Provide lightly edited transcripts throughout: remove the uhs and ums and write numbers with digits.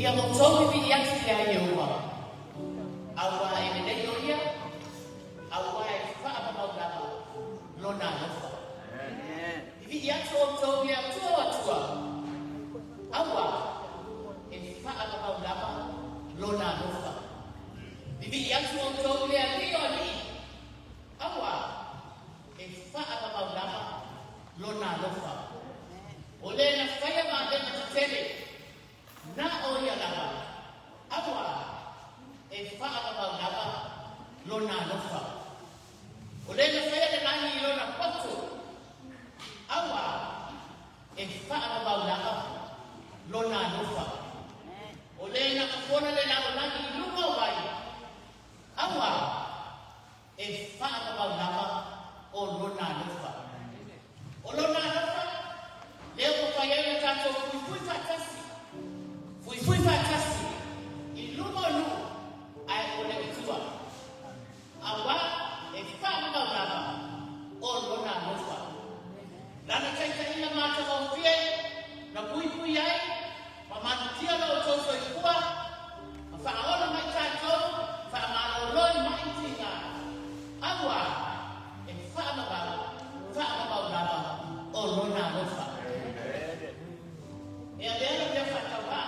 Ia mo tau vi ia ki ai e ua. Awa e me nei oia. Awa e wha apa mau lava. Lona nofa. Vi ia tau ia tua. Awa e wha apa mau lava. Lona nofa. Vi ia tau ia rio ni. Awa e wha apa mau lava. Lona nofa. Ole na whaia ma dena tele. Na oia lava. Awa e whaaka mau lava. Lona nofa. O le na whaia na nani lona patu. Awa e whaaka mau lava. Lona nofa. O le na kapona le lao nani lunga wai. Awa e whaaka mau lava. O lona nofa. O lona nofa. Leo ko whaia na tato kui fatasi. Fui fatasi. I lumo lu ai ole tua. Awa e whaaka mau lava. O lona nofa. Lana kaita ina mata o fie. Na pui ai. Ma manutia na o toso i kua. Ma whaona mai tātou. Whaamaro roi mai tinga. Awa e whaaka mau lava. O lona nofa. E a lea pia whakawa.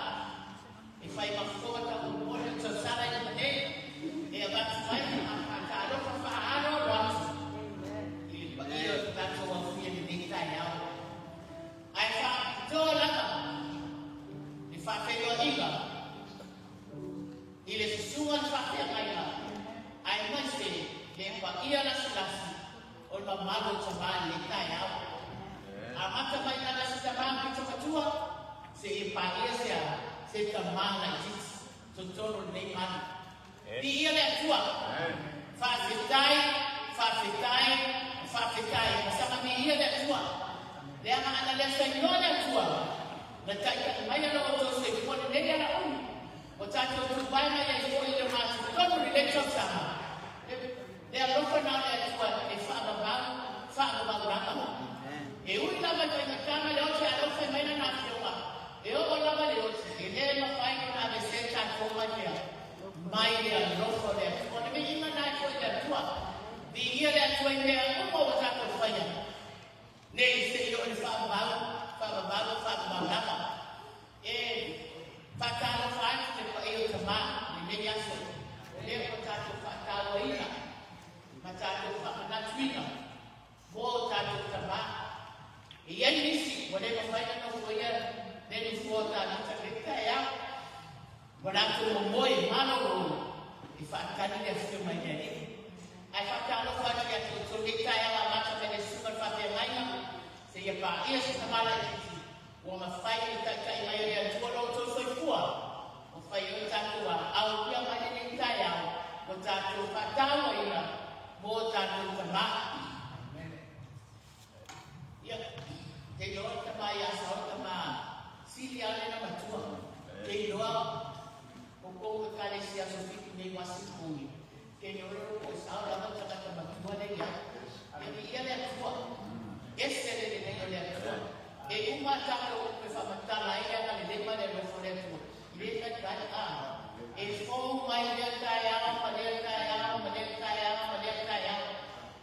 E whai mawhua ta umore ta sara i mane. E a watu mai a tāro ka whaaro ratu. I pa ia tātou a whia ni nekitai au. Ai whaatoa laka. I whawhenua iga. I le susunga ni whawhea maina. Ai mai se le pa ia lasi. O ma malo ta maa nekitai au. A mata mai nana si ta maa pito katua. Se e paia se tamana jits so tono nei man di ia le tua fa fitai sama mi ia le tua le ana le sai no le tua na tai ka mai no to se ko ne le la o ta to tu bai mai le ko le ma tono le to sama le a lo na le tua e fa ba ra e ui la mai ka kama le o se a lo se mai na e o lava le ote, e le ma whai kona me se ta koma kia. Mai lea lofo lea. Kona me ima nai koe lea tua. Di ia lea tua i lea uma o tako whaia. Nei se i o ni whaamabalo lava. E whakalo whai te pa eo te maa, ni meni aso. Lea ko tako whakalo ina. Ma tako whakanatuina. Mo tako te maa. E iai nisi, wane ma whai na no ia. Neni fuota na takeka ya. Wanako moi malo i whakani le whiu mai nere. Ai whakalo whani ya to leka ya la mata mene super whapea ngaina. Se ia pa ia se tamala i titi. Wa ma whai i taka i mai o rea tua lo to soi fua. O whai o tātua au pia mai nene kai au. O tātua whakalo ina. Mo tātua tama. Ia. Te loa tama i asa o tama. Sili ale na matua. Ke loa o konga kare si aso fiti nei wasi kuni. Ke loa o sao lama takata matua nei ya. E mi ia le atua. Ese le nei o le atua. E uma taka o pe whamatala ia ka le lepa le refo le atua. Lepa kai a. E fōu mai le kai a, ma le kai a.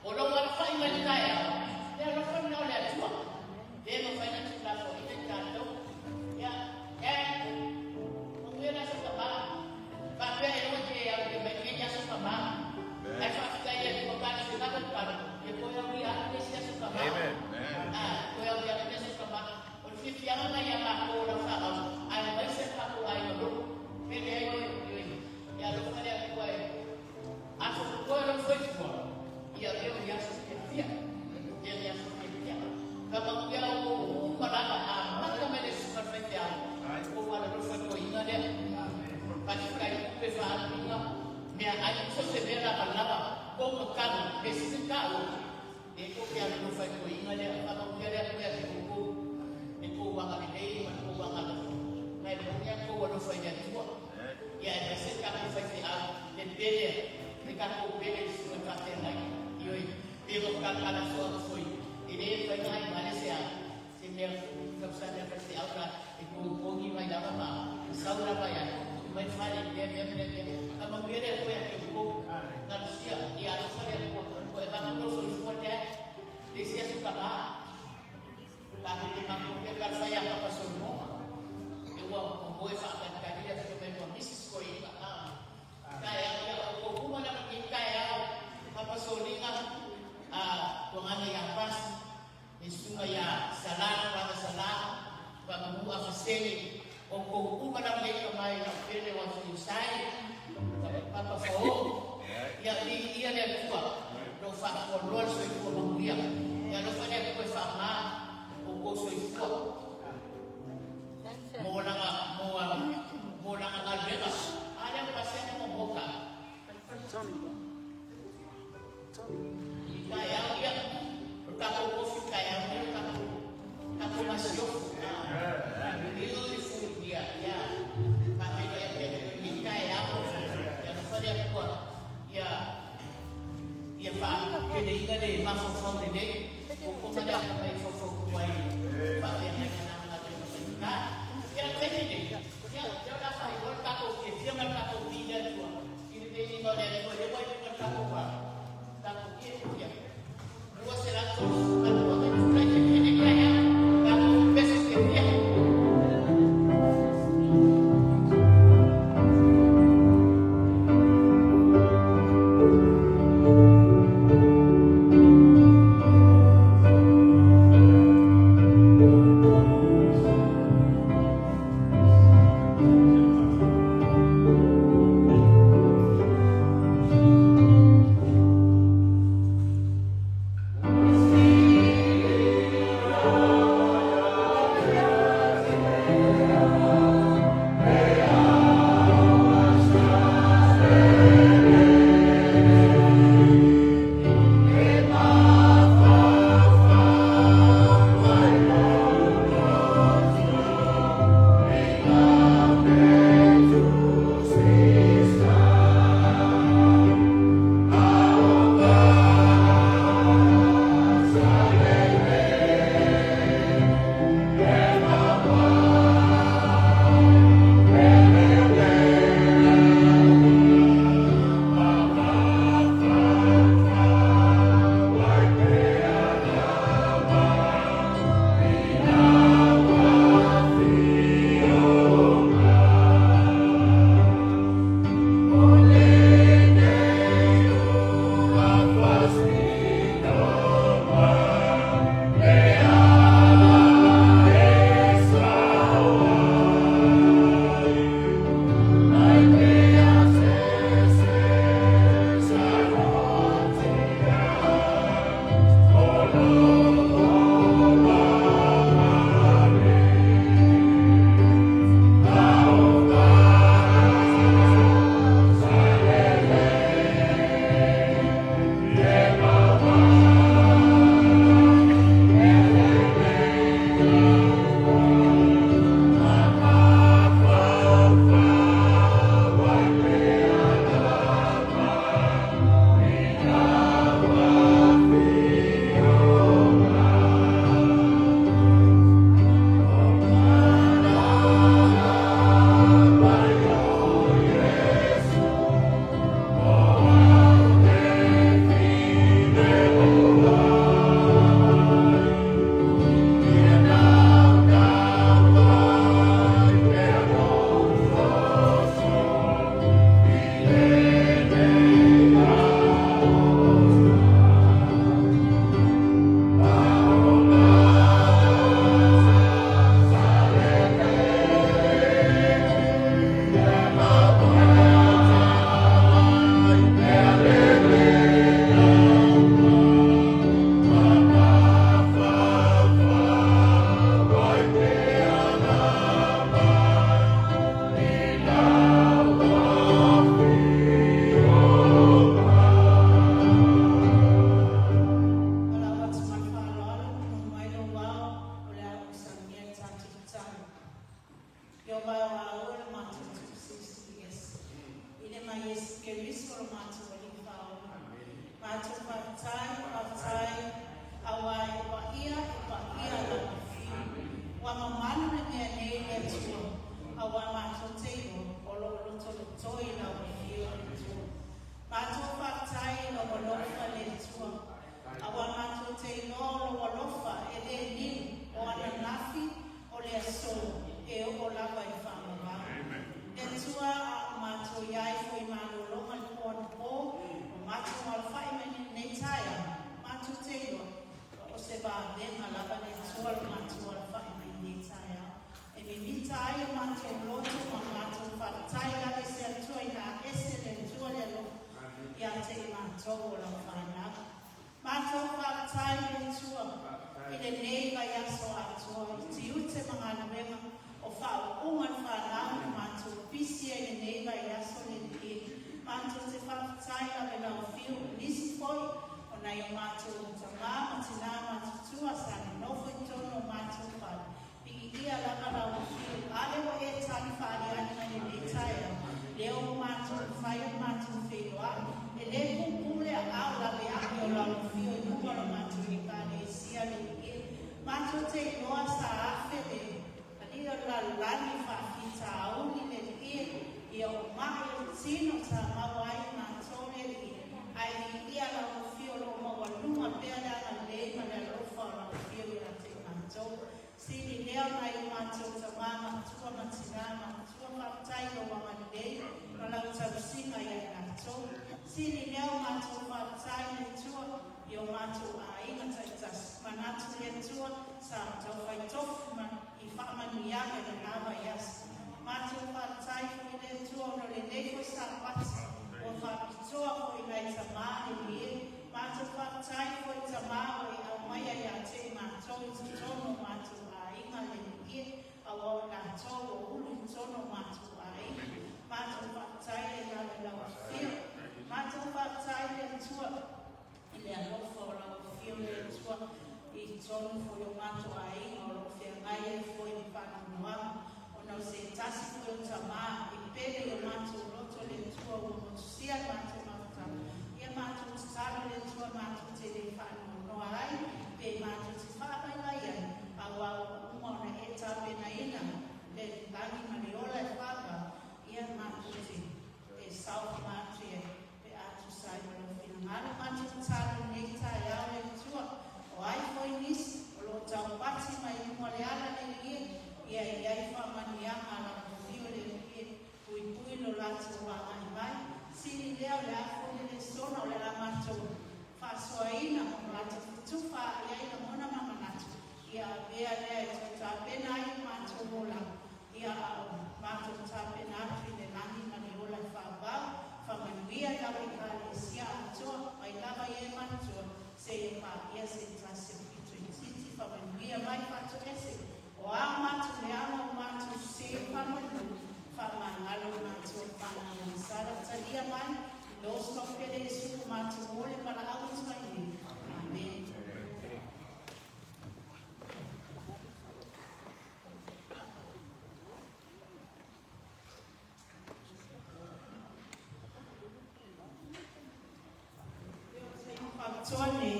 O lo wala whai mai kai a. Le a rofa na o le atua. Le ma whai na tuka fo i te tātou. Ya, mungkin asal kebal, tapi yang mungkin yang dibaginya asal kebal, efek saya di kebal itu kan kebal, itu yang dia ini sih asal kebal, itu yang dia ini asal kebal. Untuk yang mana yang aku orang tahu, ada banyak aku ayo dulu, ini ya lu kan yang kue, aku kue orang Facebook, ya dia yang seperti dia seperti dia, kalau dia berapa amat kami di seperti dia. Ko wala no fa ko inga de pa kai pe fa inga me ai so se vera palava ko ko kan be se ka o e ko ke no fa ko inga de pa ko ke de ko e ko wa ga de ma ko wa ga mai ko ya ko wa no fa ya ko ya e se ka ko fa ti a de bele de ka ko bele su ka te nai yo e ko ka ka so foi e de fa ngai Malaysia se me kapsa de fa ti a ka e ko mai lava ma saura vai seni o ko umana mai ka mai na pele wa tu sai papa fo ya ni ia le tua no fa ko lo so ko mo ia ya no fa ne ko fa ma o ko so ko mo na nga bela ada pasien mo boka kaya ya tako ko fi kaya tako masyo beautiful dia ya kami kaya ko ya no fa ne ko ya fa ke de ida de ma fo de ko ma da mai fo ko ai fa ya na na ya kene de ya da fa ko ta ko ke dia ma ta ko bi da tu ini de ni ko de ko de ko ta ko ba ta ko ke ya luego será todo para lo que tú traes que de allá ta ko beso que dia tayo mato loto mato fatai la ese atua ina ese le tua le lo ya te mato la fana mato fatai le tua ine neiva ya so atua ti ute mga nuema o fa ungan fana mato pisia ine neiva ya so le ki mato te fatai la bela o fiu nisi foi o na yo mato tama matina mato tua sana no foi tono mato fa ia la kala o fiu ale o e tani fali ana ni taia leo mato fai mato fewa ele kukule au la be o la fiu no la mato ni kale sia le e mato te noa sa afele ani o la lani fa kita au ni le e e o mai sino sa mawai mato le ai ia la o fiu lo mo wa luma pe la le ma la lo fa la fiu la te mato sini leo na imato tamama tua matinama tua fatai lo wamandei na la utarusinga ya nato sini leo mato fatai ni tua yo mato ainga taitas manatu ya tua sa tawai tofuma ifama niyama ya nama yas mato fatai fuile tua no le lefo sa pati o fapitua ko ilai tamani liye mato fatai fuile tamama ya maya ya te mato itono mato inga le ie awa na tolo ulu tono matu ai matu fatai ya la fio matu fatai ya tua ile alofo la fio le tua I tono fo yo matu ai o fia ai fo I panu noa ona se tasi fo tama I pele yo matu loto le tua o sia matu mata ia matu tsara le tua matu te le panu noa ai pe matu tsara la ia awa umona eta pena ina le tani maniola e papa ia matuti e south matria pe atu sai no finale matu tsara neita ya le tua o ai foi nis o lo tau pati mai mo le ala le ia ia fa mania ala fio le pui pui lo latu wa mai sini leo le afo le sona le la matu fa soina o latu tufa ia ina mona mama natu ia bea le ta pena I mato mola ia mato ta pena tri le nani mani ola fa ba fa manuia la ikale sia to ai lava ia mato se pa ia se ta se pitu siti fa manuia mai fato ese o a mato le ama mato se fa manu fa mangalo mato fa na sala talia mai los no pede su mato mole para auto mai amen. Tone,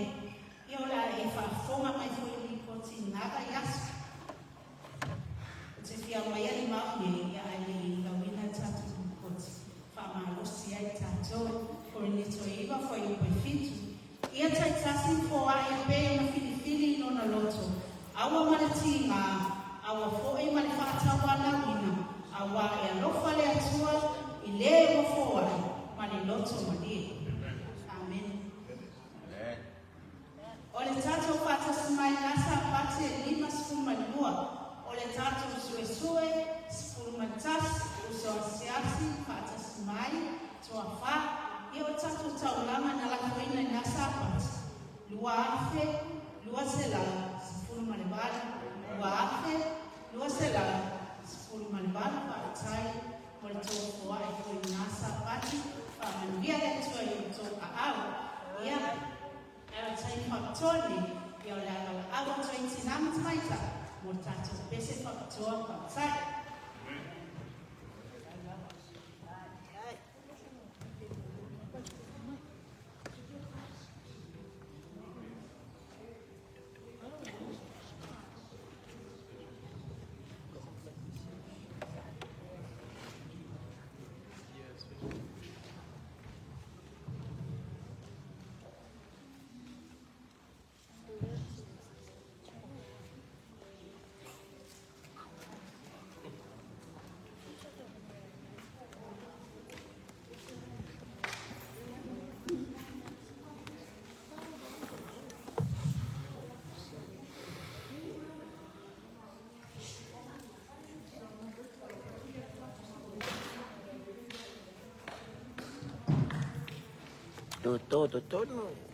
io la e fa fonga mai foi ni koti nada yas. Te fia mai ali mahi ya ali la wina tatu koti. Fa ma lo si ai tato, por ni to iba foi o perfeito. Ia tai tasi fo ai pe na filifili no na loto. Awa malatinga, awa fo e mali fata wana wina. Awa e lo fale atua I le mo fo ai, mali loto mali. Ole tato pata smai nasa pate lima spuma lua. Ole tato sue spuma tas uso asiasi pata smai tua fa. Io tato taulama na la koina nasa pate. Lua afe, lua sela spuma lebala. Lua afe, lua sela spuma lebala patai. Ole to foa e koina nasa pate. Pa manuia le tua yo to aau. Ia. Era tai faktoni ia le ala awa tai tinama taita mo tatu pese faktoa patai Totono.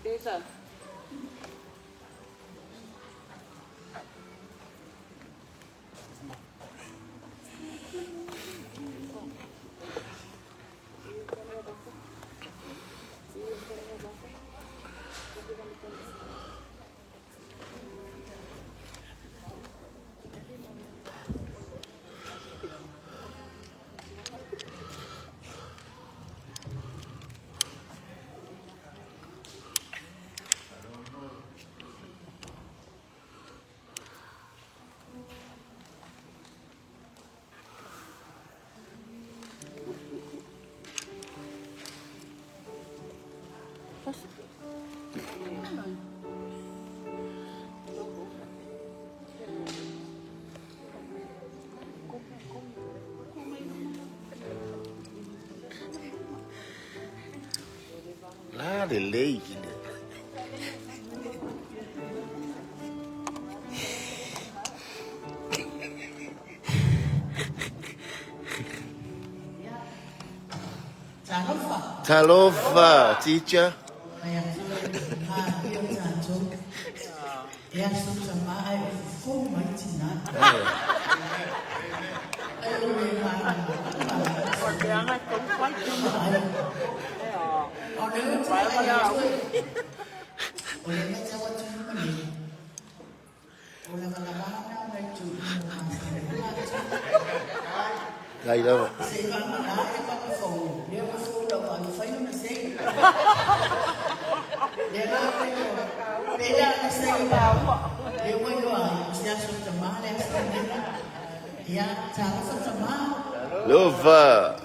Jason. Lá de leite, né? Talofa, teacher. Đây đâu? Lova.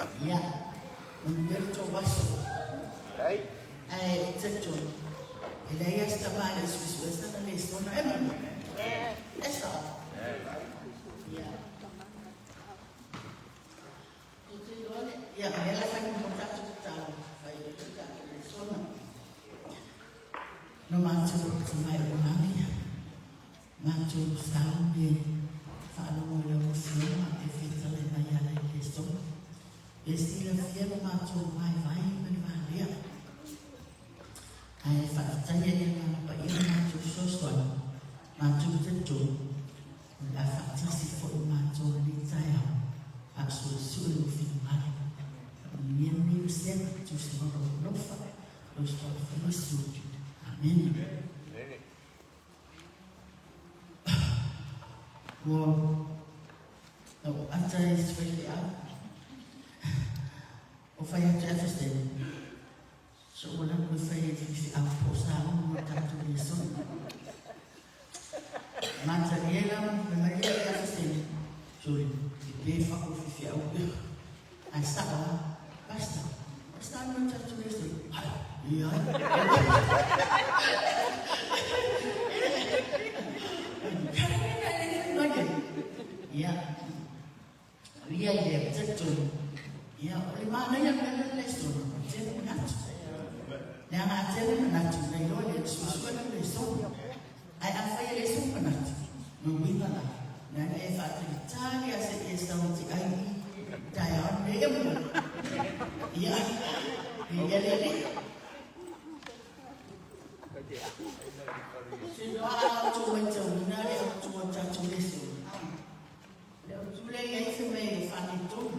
No matter my money, matter sounding, follow your film, if it's a little so. It's still a film matter my vine and my dear. I have a tiny but you matter so strong, matter the two. La fantasy for matter desire, as will soon feel money. Near me, sent to small no fire, those of the suit. Amen. Well, after it's really out, of I have to understand. So when I'm with if I'm post out, what I'm to be soon. Manzaniela, the Maria understand. So you pay for if you're out. I start, Pastor. It's not going to listen. Ya, dia betul. Ya, mana yang lesson? Jadi menat. Yang ajar menat. Nayo yang susu kan lesson. Ay apa yang lesson menat? Nungguin lah. Dan Eva cari asyik lesson si Aini. Dayan dia pun. Ya, dia lele. Sudah cuman nari cuman cacu lesson. Mulai yang semai fan itu,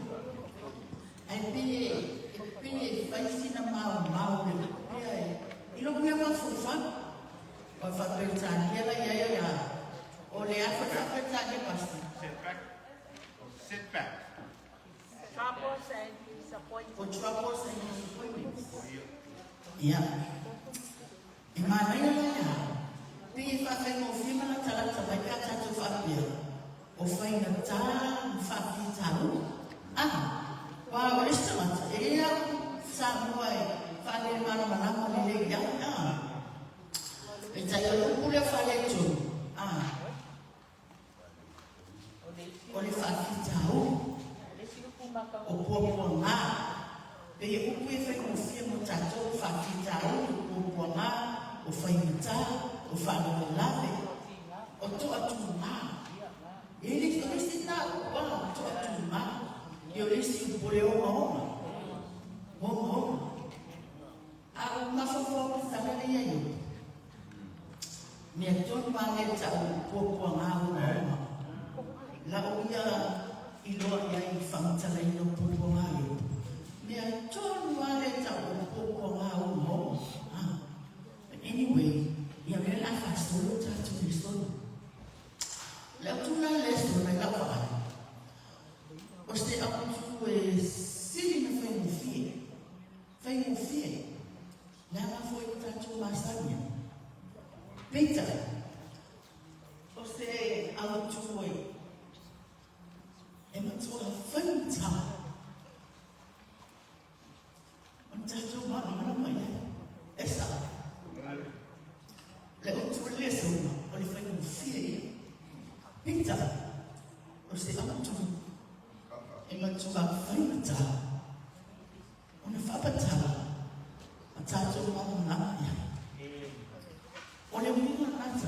pilih pasti nama mau ni. Ilo punya apa fufan? Fufan pencari dia lah ya. Oleh apa pencari pasti? Setback. Troubles and disappointments. For troubles and disappointments. Ya. Imana ya. Pilih pakai movie mana cara terbaik satu fakir. O fai na tā whaki taru. Wā restaurant, e au sa moe whane mana manama ni le ia. Mea John Mange tau pōpua ngāu ngāu. La uia I loa ia I whamatala I no pōpua ngāu. Mea John Mange tau pōpua ngāu ngāu. But anyway, ia mea la whastolo tātu ni solo. La tūna le solo la whaai. O ste aku e siri na whaimufie. Whaimufie. La ma foi tātu māsania. Peter, você autuoi, uma tua fanta, tatu mana mana essa, leu tu leso, olhe foi um filho, Peter, você autuoi, uma tua fanta, uma fapata, tatu mana mana. Oleh minum aja,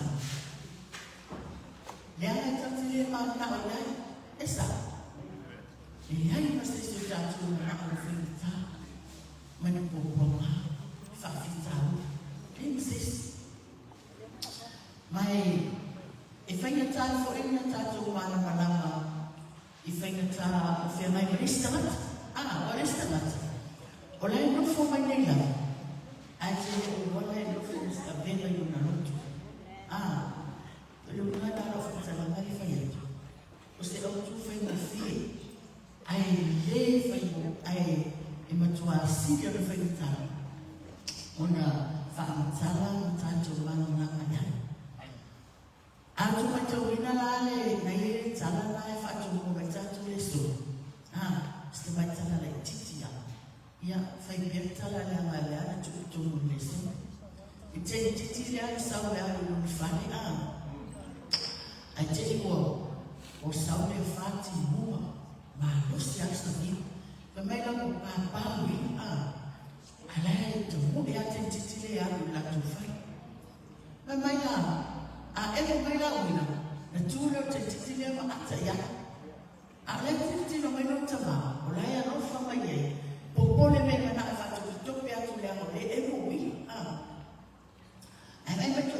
lihat cantik mana oleh esa, lihat mesti sudah cuma nak fita, menempurna, fita, insist. Mai, ifanyata for ifanyata cuma mana, ifanyata firman restaurant, restaurant, oleh no for mana aje oleh no for venda yuna lotu. Ele não dá para fazer nada de feito. Você não tu fez no fim. Aí leva aí ematua siga no feita. Ona famtala tanto mano na manhã. Atu matoina lale na ile tala na fatu mo metatu leso. Ste matala le titia. Ya fai bertala la mala tu tu leso. Ite titiria sawe alu mfani aje o sawe fati mua ma no sia sabi pamela ko papawi ala to mo ya titiria alu la tu fai pamela ele mela wina na tulo titiria ma ataya ala titiria ma no tama ola ya no fama ye popole me na fatu to pe atu le mo e mo wi Ai mai tu,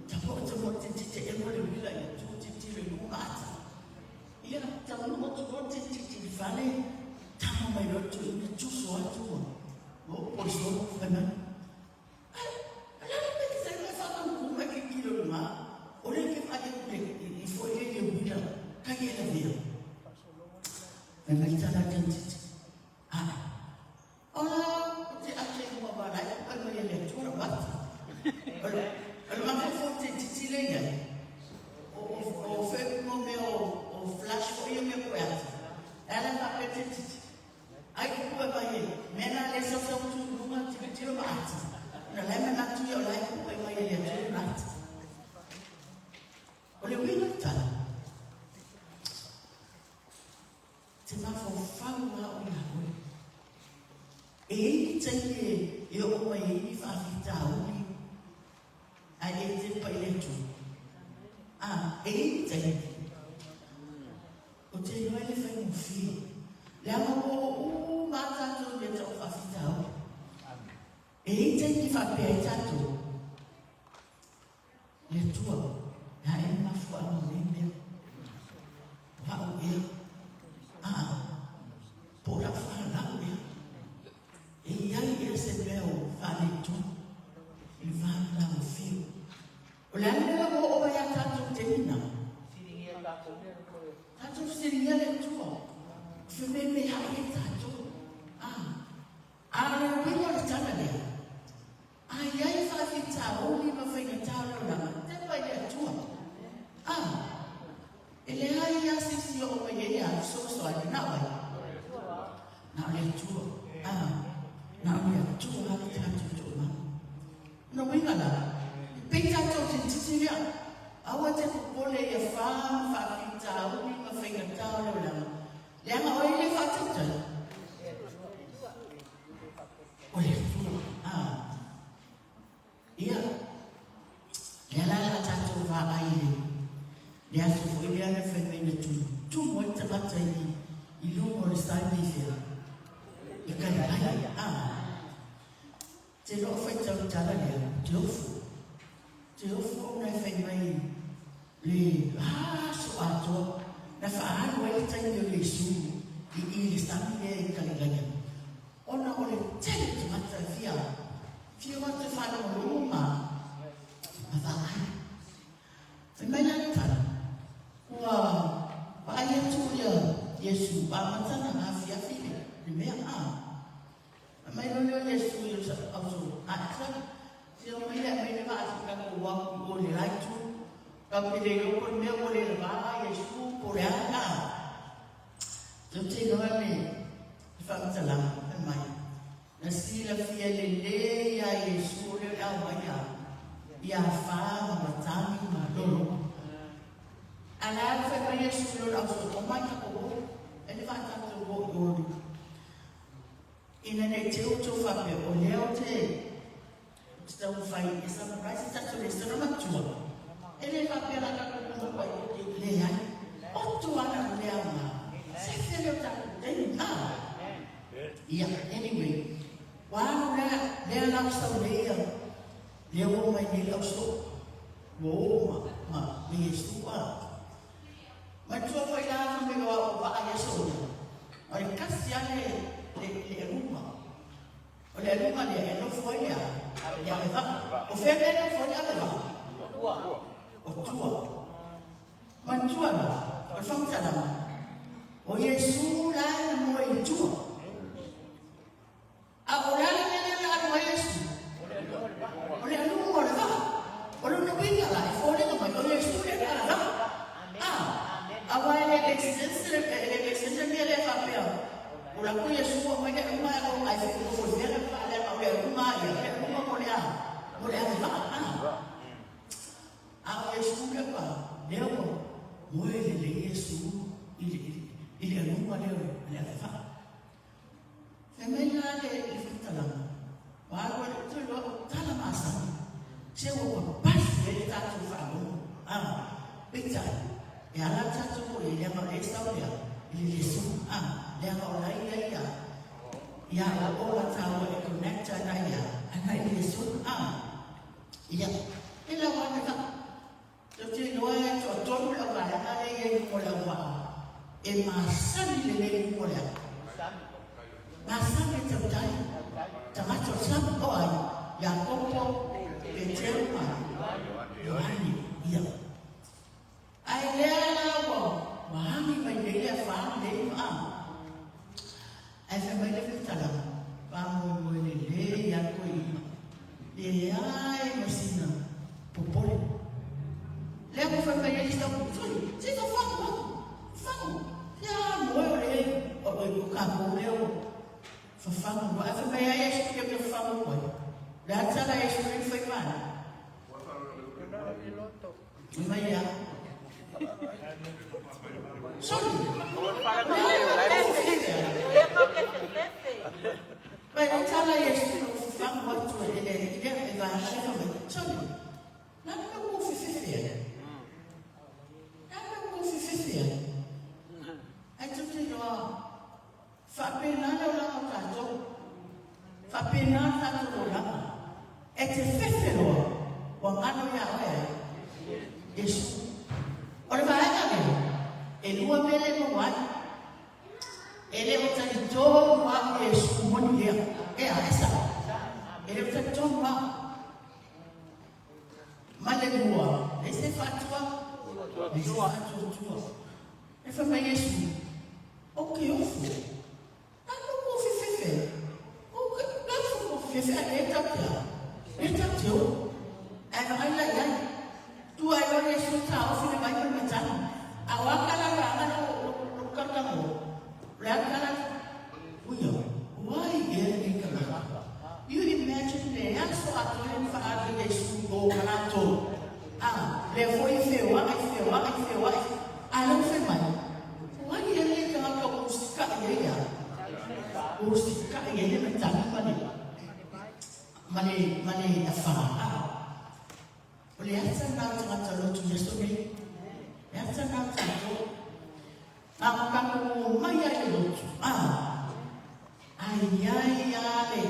tapo titi e mo le wila ya tu titi le ngata. Ia tapo mo tu titi vale tapo mai lo tu ni tu so atu. Mo po so fana. Ala me que sai me fa com como que kilo ma. Ole que fa que e foi ele wila. Ka que ele via. Me tala titi. Ola, te ate mo ba la pa mo ele tu ra Kalau makan forte titile ya, o fake mo me o flash ko yung me kuat. Ela na pete titi. Ai ko ba ye, mena le so so tu numa titile ma ati. Na le mena tu yo lai ko ba ye le tu na ati. Ole wi no ta. Te ma fo fa ma o na ko. E tsaye yo o mai ni fa fita o ni. Ai te pai le tu. Te. O te no ele fai un fi. Le amo mata tu le to fa fitao. Te ni fa pe tu. Le tua. Ya e ma fu a mo ne. Va o e. Pora fa la o e. Ya e se veo fa le tu. Il va la o fi. Olhando o vai atrás do terreno. Tatu siringa le tua. Fime me hai tatu. Ana bila tana le. Ai fa fita o ni ma fa talo la. Te vai le tua. Ele ai ya sisi o vai ele a so ai na vai. Na le tua. Na le tua ha tatu tua. No winga la. Peita to titiria. Awa te pole ya fa fita o ni ma fa talo la. Le ama o ile fa tatu. Olha tu. Ia. Ela la tatu va ai. Dia su foi dia na feminina tu muito bata e longo está bem feia. E cara ai. Te lo foi tão tala le. Tu. te ofo na fai mai le so ato na fa anu e tai le Yesu i stami le kalilanya ona ole tele te mata fia o te fa no luma ma va fai mai na tala wa ai tu ya Yesu ba mata na fia file le mea mai no Yesu yo sa auso se o mai le va a ka wa ko le lai tu ka pele yo ko me o le va Yesu por anga yo te no me fa mtala mai na si la fia le ya Yesu le la wa ya fa ma tami ma lolo ala fa mai Yesu lo auso ko mai ko ele va ta to go ina ne te uto fa pe o leo te sta un fai e sa mai sta to le sta ma tua ele fa pe la ka ko le ya o tu ana le ama se se le ta yeah anyway wa le la sta le o mai le la so wo ma me stu ma tu fa ila me wa Yesu ora casiale le rumba. O le rumba le no foi ya. Ya va. O febe no foi ya va. O tua. Man tua na. O fanta na. O Yesu la mo e tua. A ora le la mo Yesu. O le rumba le va. O le no vinga la. O le no mai o Yesu le la. Agora ele existe le fa pe. Ula ku Yesu mo mai uma o ai se ko foi ver pa le ma le uma mo le va a Yesu le pa le mo le Yesu il uma le va se me la le fitala wa ko to lo tala masa se o pa se ta tu fa mo pizza e ala ta tu ko le ma esta o il Yesu le o la ya la o la ta o e connecta na ya ana Yesu ya ila wa na to te no e to la ba na le mo la wa e ma sa ni le mo la ma sa ni te ta ma to sa o ai ya ko pe te ma ai ya ai le la wa Mahami mai le fa le ai fa mai le tala pa mo le ya ko le ai masina popole le ko fa mai le sta popole se ko fa ya mo le o ka mo le fa mo ai fa mai ai ke ke fa mo la tala ai se fa fa mai ya sorry pero tala Yesu fa mo to ele va a ser sorry na ko fifi ai tu te no fa pena la ka to fa pena ta to la e te fifi lo wa ngano ya Yesu ora vai e lua mele mo wa ele o tani to wa Yesu mo ni e a esa ele o tani to wa male lua ese fatwa e fa mai Yesu o que eu fui não vou fife o que não vou fife é teu ai la tu ai o Yesu ta o fine mai me tani awakala ranga no kartamo rakala uyo why here in Canada you imagine the aso atole fa Yesu go kanato le foi fewa alo fe mai why here in Canada ko sika ye me tani mane afa ole asa na tanga lo tu Yesu ni essa não tanto a como mai ai lo ai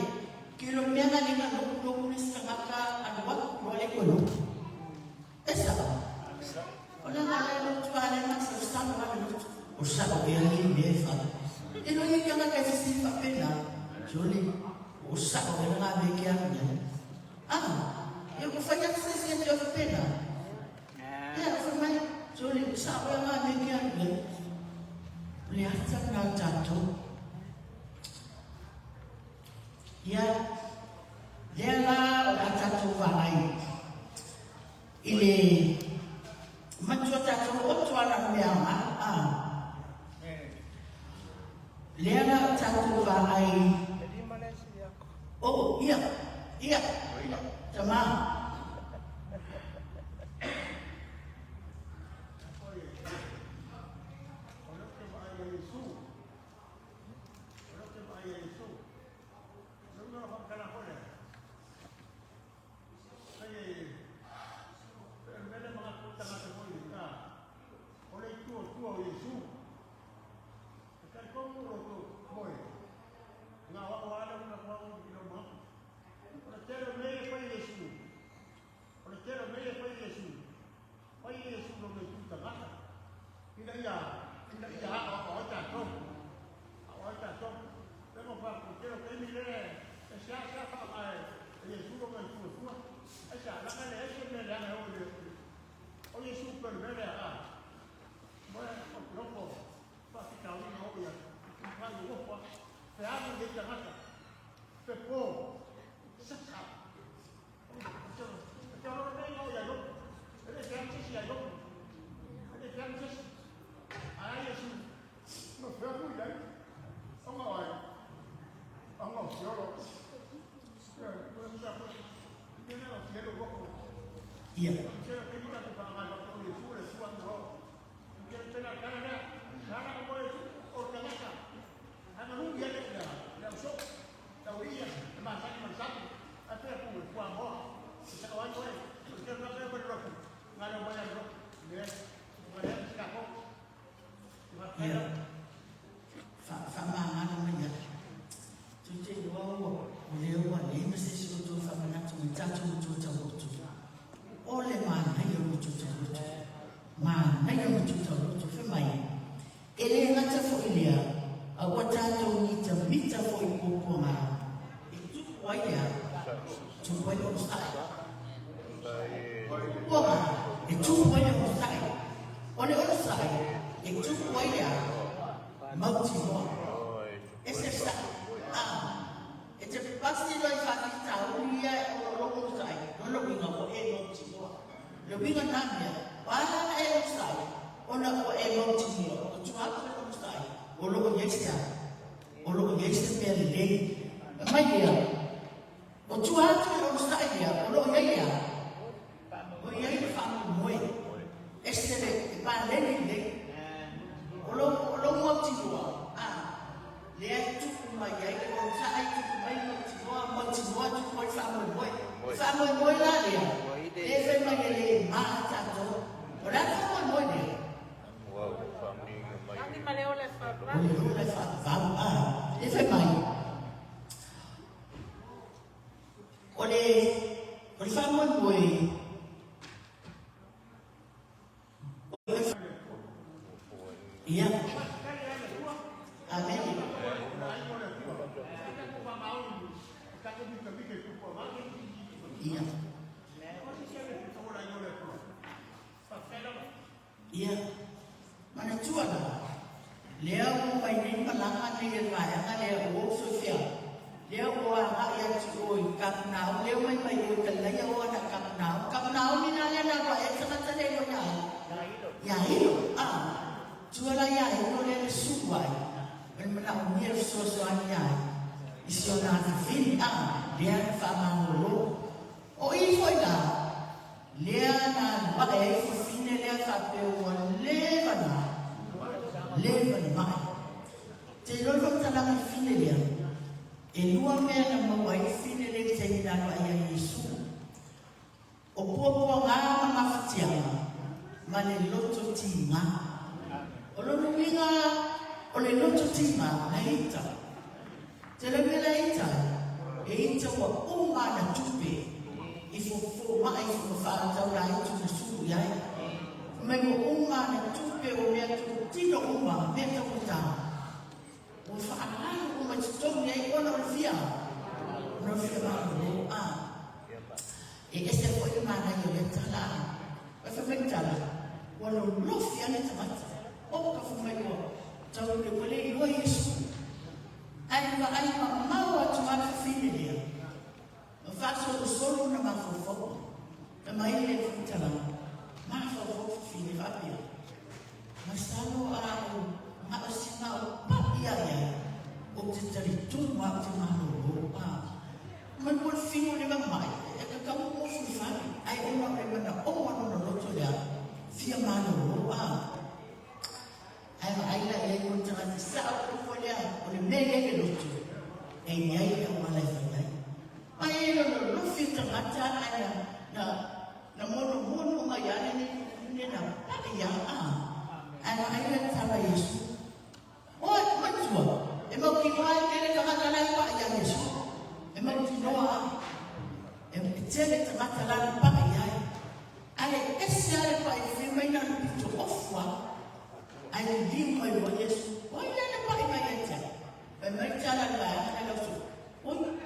que lo me na linga no no esta maka agua no le colo sa. Ona ngale no tuale na sa sa no o sa o ele me fa. E no ia nga ka si fa pena. Joli o sa o nga me ke ana. Eu vou fazer essa ciência de outra pena. Foi mais joli o sa o nga me ke ana. Lihat sa jatuh. Ya, dia lah orang jatuh bahai. Ini mencuci orang biasa. Dia lah jatuh bahai. Oh iya, sama. Iya. I fo mai fo whaatau la i tu su iai. Mai mo uma na tupe o mea tu tino uma mea ta kuta. O whaakaru uma tutongi ai ona o fia. Ona o fia maro a. E ese ko i mana i o le tala. E whamentala. Wala lofi ane tamata. O ka fumai o. Tau le wale i loa Yesu. Ai ma mau atu mana fine lea. Faso o solo na mafofo. Na mai le fitala. Mafofo fine vapia. Masano a o maasima o papia ia. O te tari tunu a te mahalo a. Man mo fino le mamai. E ka kamu mo fufani. Ai ona me mana o mano na loto lea. Fia mahalo a. Ai la ia ko tanga te sao ko lea. O le mele ke loto. E iai e o malai fanai. Ai no lufi tangata ana na mono mai ana ni na ya ana ai tala Yesu o matua e mo ki vai ele tangata la pa ya Yesu e mo ki noa e tele tangata la pa ya ale esse ale pa e fi mai na to ofwa ale lim mai o Yesu o ile na pa mai ya e mai tala la ala so o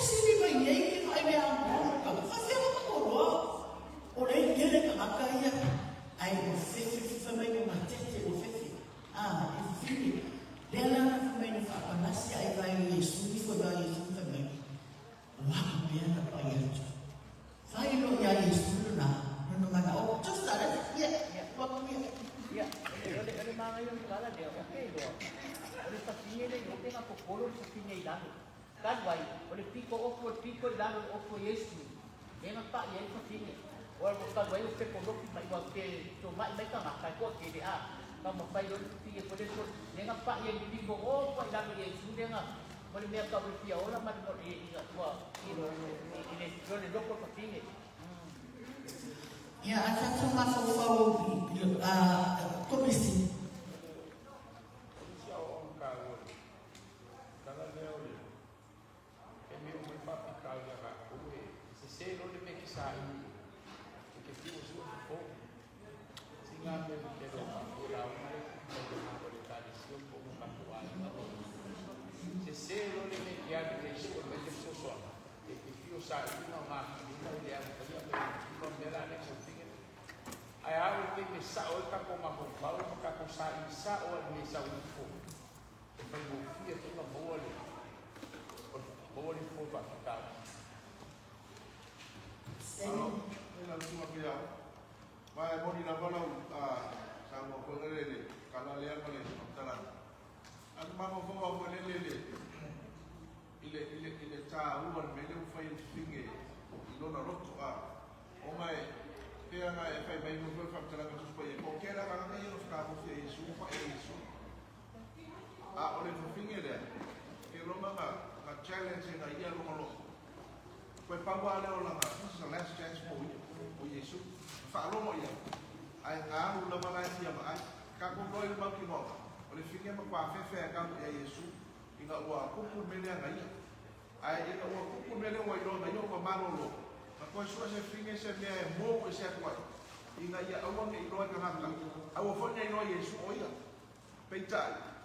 sini mai nei ki mai me amo ka fazer uma coroa o rei dele ka makaia ai o fefe mai no matete o fefe e fili dela na mai no fa nasi ai vai Yesu ni ko vai Yesu também wa me na pa Yesu vai no ya Yesu na no mana o just that wa me Ele mga yung kala de okay do. Ele sa pinele yo tenga ko color sa pinele Kadwai, oleh piko dalam ofo Yesu. Memang tak yang begini. Orang kadwai uste pondok mai waktu cuma mai kan makai ko KDA. Kamu pai dulu tiga pada tu. Dengan pak yang piko ofo dalam Yesu dengan boleh mereka berpia orang mana boleh ingat tua. Ini boleh doktor begini. Ya, asal cuma fofo komisi.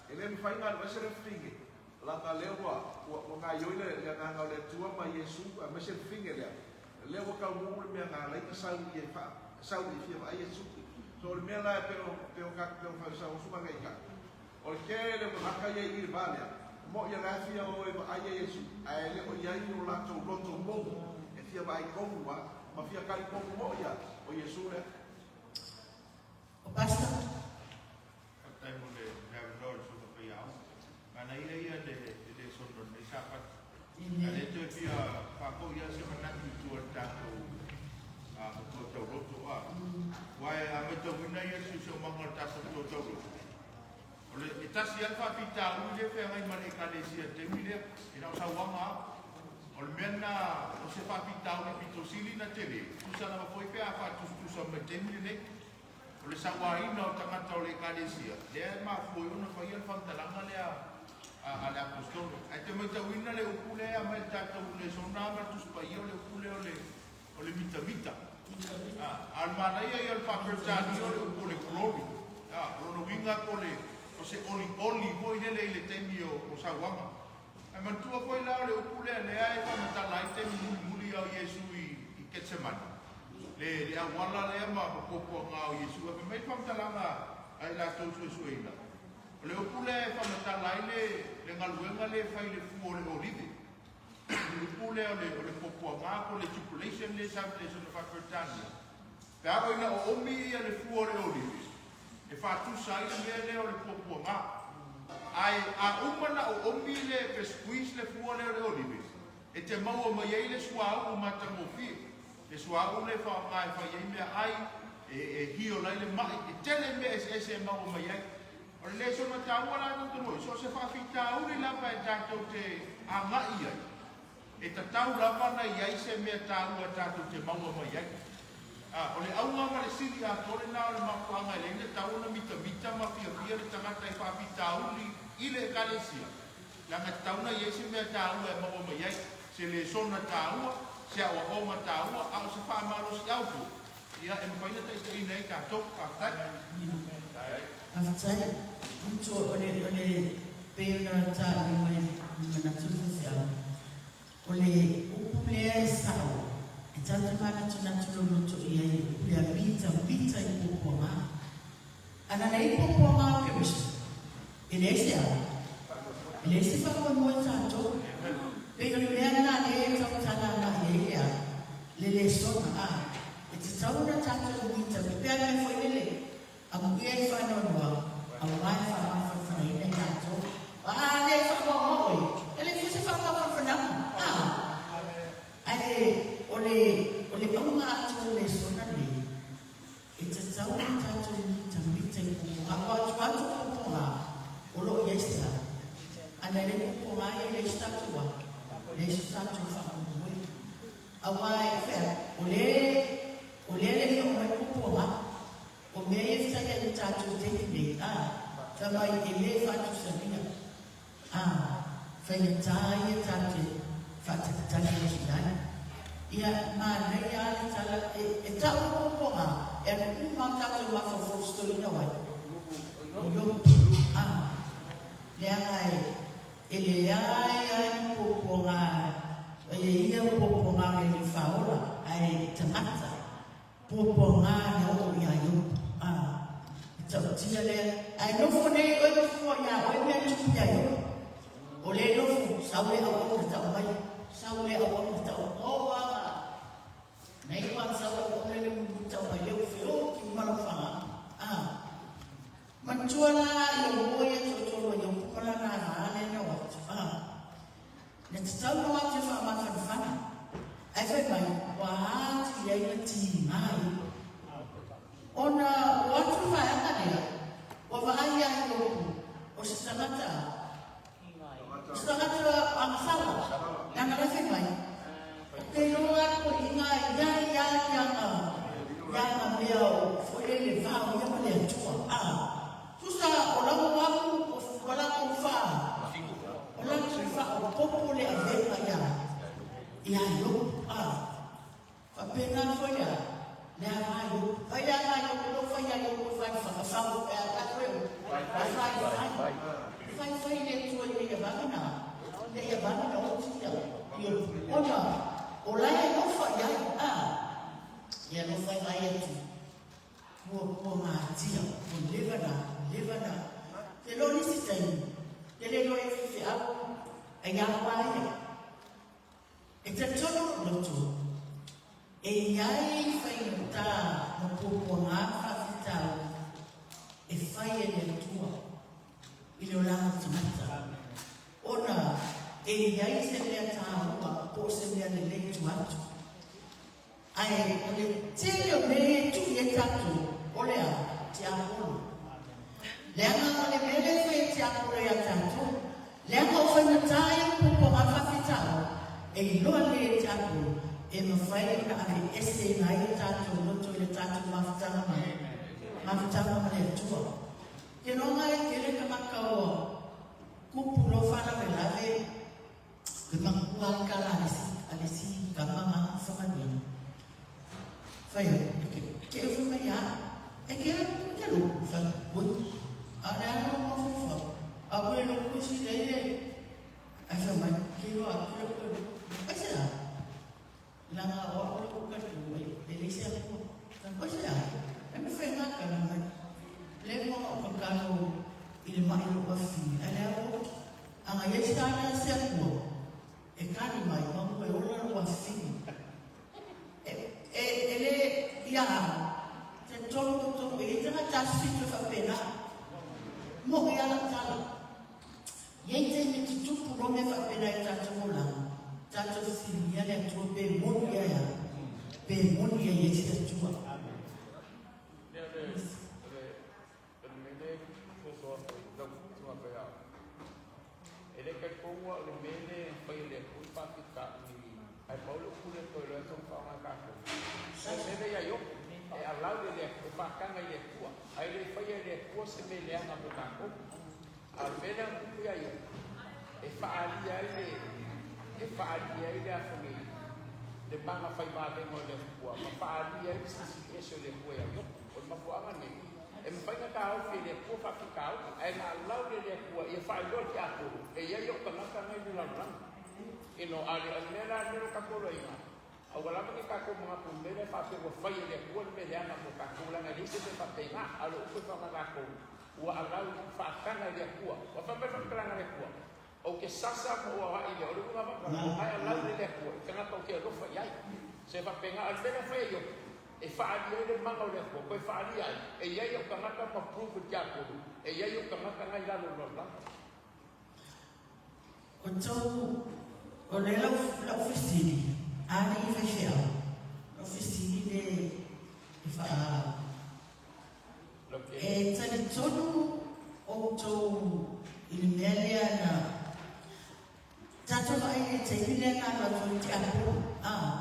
Ele me faz nada, vai ser finge. Lá na lewa, o ngaio ele na ngale tua ma Yesu, vai ser finge ele. Lewa ka mu me nga lai ka sau ye fa, sau ye fia ma Yesu. So me la pero fa sau su ma ngai ka. O ke le ma ka ye ir vale. Mo ye la fia o ma Yesu. Ai le o ya i o la to loto mo. E fia vai ko ma fia ka ko mo ya o Yesu le. O pastor Ia de sono de sapat. Ale tu pia pako ia se manati tu tato. To roto a. Wai a me to bina ia su mangal tato to. Ole itasi alfa pita u le fe ngai mane kalesia te mile ina sa wanga. Ole mena o se fa pita u pito sili na tele. Tu sa na foi pe a fa tu sa me te mile. Ole sa wa ina o tangata ole kalesia. Le ma foi una fa ia fa talanga le ale apostolo. Ai te mai tauina le ukule a mai tātou le sonama tus pa ia le ukule o le vita. Al manai ai al whapertani o le ukule glory. Rono winga ko le o se oli voi le temi o sawanga. Ai mantua koe lao le ukule le ai whamatala ai temi muli au Yesu i Getsemani. Le awala le ama popo ngā o Yesu. Ai mai whamatalanga ai la tau suesueina. Le ukule whamatala ai le ngaluenga le whai le fu o le olive. Le ukule o le popo ngā ko le tribulation le salvation of Whapertani. Pe awa ina o omi a le fu o le olive. E whātusa ai le mea le o le popo ngā. Ai a umana o omi le pesquis le fu o le olive. E te maua mai ei le suau o matamofi. Le suau le whaongai whai ei mea ai e hio lai le mai. E tele mea e maua mai ei. O le so na taua la no toro so se fa fita uri la pa tato te anga ia e ta tau la pa na ia se me taua tato te maua mai ai o le au ma le sili a tore na le ma panga le ne tau na mita ma fia le tanga tai fa fita uri ile kalesia la na tau na ia se me taua maua mai ai se le so na taua se a o ma taua a se fa ma lo si auto ia e mo ina te nei ka to ka ta After unto ole pena ta mai mana tusia ole upule sao itata mana tuna tulo to ia ya bita ipopoma ana na ipopoma ke bis inesia fa mo tato pero le ana e ta tana na ia le sona itata una tato bita pena foi ele ang iya fa no ang mai fa fa nei tato le fa mo ele fi fa fa na ai ole ang ato le sona le itata una tato tambita ko apa ko olo yesta ana le ko mai le stato fa mo awai fa ole le ko o mei fai e tato teki tamai e le fatu sabina fai e tato fatu tani o sinai ia ma nei ali tala e tau poponga e uma tato wafo fostolina wai o yo le ai e le ai poponga e ia poponga e li faola ai tamata poponga na o ia yo tia le ai no fo nei o no fo ya o me tu ya yo o le no fo sa le o ta mai sa le o ta o wa nei wa sa o le mu ta mai le fo ki ma fa man tuala yo o ye to yo ko la na le no ne tsa no wa te fa ma fa ai fa mai wa ti ya ti mai ona watu faangalia wavaaya hiyo usisamata ang sawa yang nasema pero ako inga yang ambiao folele vao ya male tua susa ola waku wala kufa popole aveka ya yo apena foya na ayo faya ko faya ko fa fa fai le tuo le bana o tia yo ona ola no faya ya no faya tu mo ma tia mo levana te lo ni sitai te le lo e fi apo ya pa e te tono lo tu e ai fai ta no popo nga fafita e fai e tua ilo la mata ona e ai se le ta po se le le tua ai ole tio me tu ye tatu ole a ti apo le ana le mele fai ti apo ya tatu le ana fai ta e popo nga fafita e lo le ti apo e ma fai na ai esse na i tato no to le tato mafutanga le tua ke no mai ke le kamaka o kupulo fana melave kemangkuan kala alisi kama famani faya ke famaya ekera kelo fa bun ada no fa abuelo kusi dele asa man kilo akilo asa langa wa ko ka tu dele sia ko kan asa ame fa ma kana man le mo ko kanu ilma ilu wafi ala ang ayesana sia ko e kani mai mo ko ola wafi ele ya se todo e tanga tasi tu fa pena mo ya la sala yente ni tu pro me fa pena ta tola ta to si ya le to be mo ya yeti ta tu semelhante a bocaco, a vera cuiaio, e faria ele a família, de banga fai bada em olha boa, mas faria ele se isso ele cuiaio, ou uma boa maneira, e me faz naquela que ele for para ficar, aí na lauda ele cua e faz do que a cor, e aí eu coloco na ele lá branco, e não ali a ele cacolo aí, agora me cacolo uma primeira faz o fai ele cua melhor na bocaco, lá na lista de papel, a lo que faz na cacolo wa alau faatanga dia kuwa wa pambe pamplanga dia kuwa o ke sasa mo wa ile o lu ma ai alau dia kuwa kana to ke lo fa yai se fa penga al bena fa yo e fa ali ile manga o le kuwa ko fa ali ai e yai o kana ka pa proof dia ko e yai o kana ka ngai la lo la o tau o le la ofisini ani fa shea ofisini de fa e tani tonu o tau ilimelia na tato vai e te ile na la tonu ti apo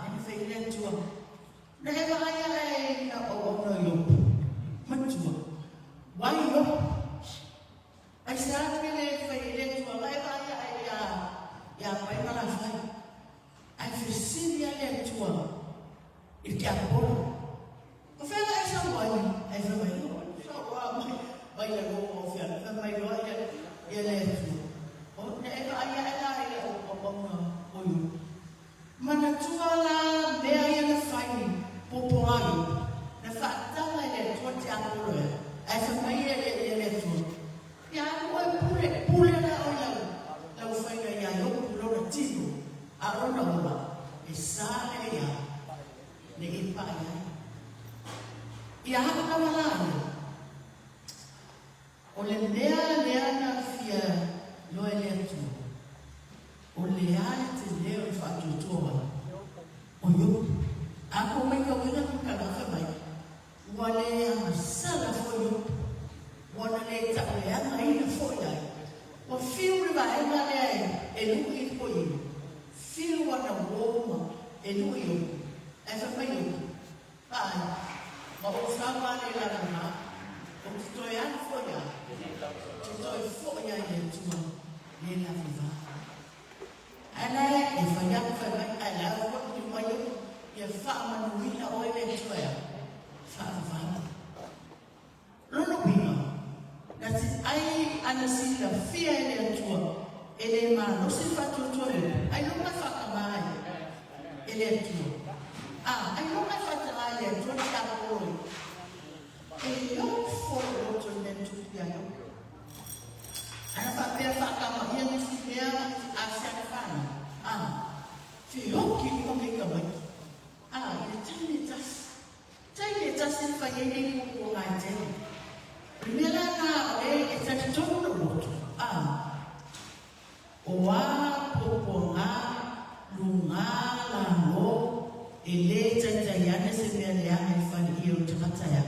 eni fe ile tua na he ba ya e na o no yo matua wai yo ai sa le fe ile tua vai ba ya pai na la fai ai fe sinia le tua e ti apo o fe la esa wai ai fe vai vai la go ofia fa mai lo ya le o ne ka ya la o o yo mana tua la me ya na fai popolano na fa ta la le to ti a ko ai fa mai le to ya o pure la o la o fai ya yo lo na tino a ro na e sa ya ne pa ya ha ka la o le lea na fia lo e lea tu. O lea te lea o whatu toa. O yo. Ako mai ka wina kuka ka mai. Ua lea masala fo yo. Wana le ta lea na ina fo ya. O fiu riva e ma lea e nui i ko i. Fiu wana woma e nui yo. E fa mai yo. Pai. Ma o sawa le la na. O toi an fo ya. Toi fo ya ye tua le la viva. Ana e fa ya fa mai ala ko tu mai ye fa ma no ina o le tua ya. Fa fa. Lono bina. Nasi ai ana si la fia le tua. Ele ma no si fa tu tu ai no ma fa ka mai. Ele tua. Ai no ma fa ta mai le tua ta ko. E eu fui outro dentro de aí. Ana papel faca morrendo de cinema a Santa se eu que comi também. Ele tem se fazer ele com o mais primeira na é essa todo outro. O poponga lunga lango ele tayana se me aliana e fani eu te mataya.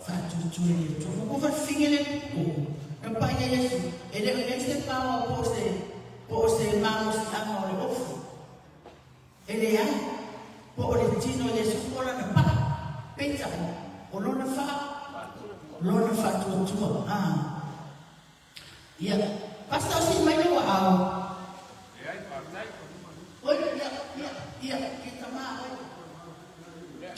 Fatu tuene tu ko fa fingele ko no pa ya yesu ele se pa pose mamos amo le ofu ele ya po le tino yesu ko la pa peta o lo na fa tu ya Pastor si mai wa au. E ai partai. Oi, ia, kita mah. Ia.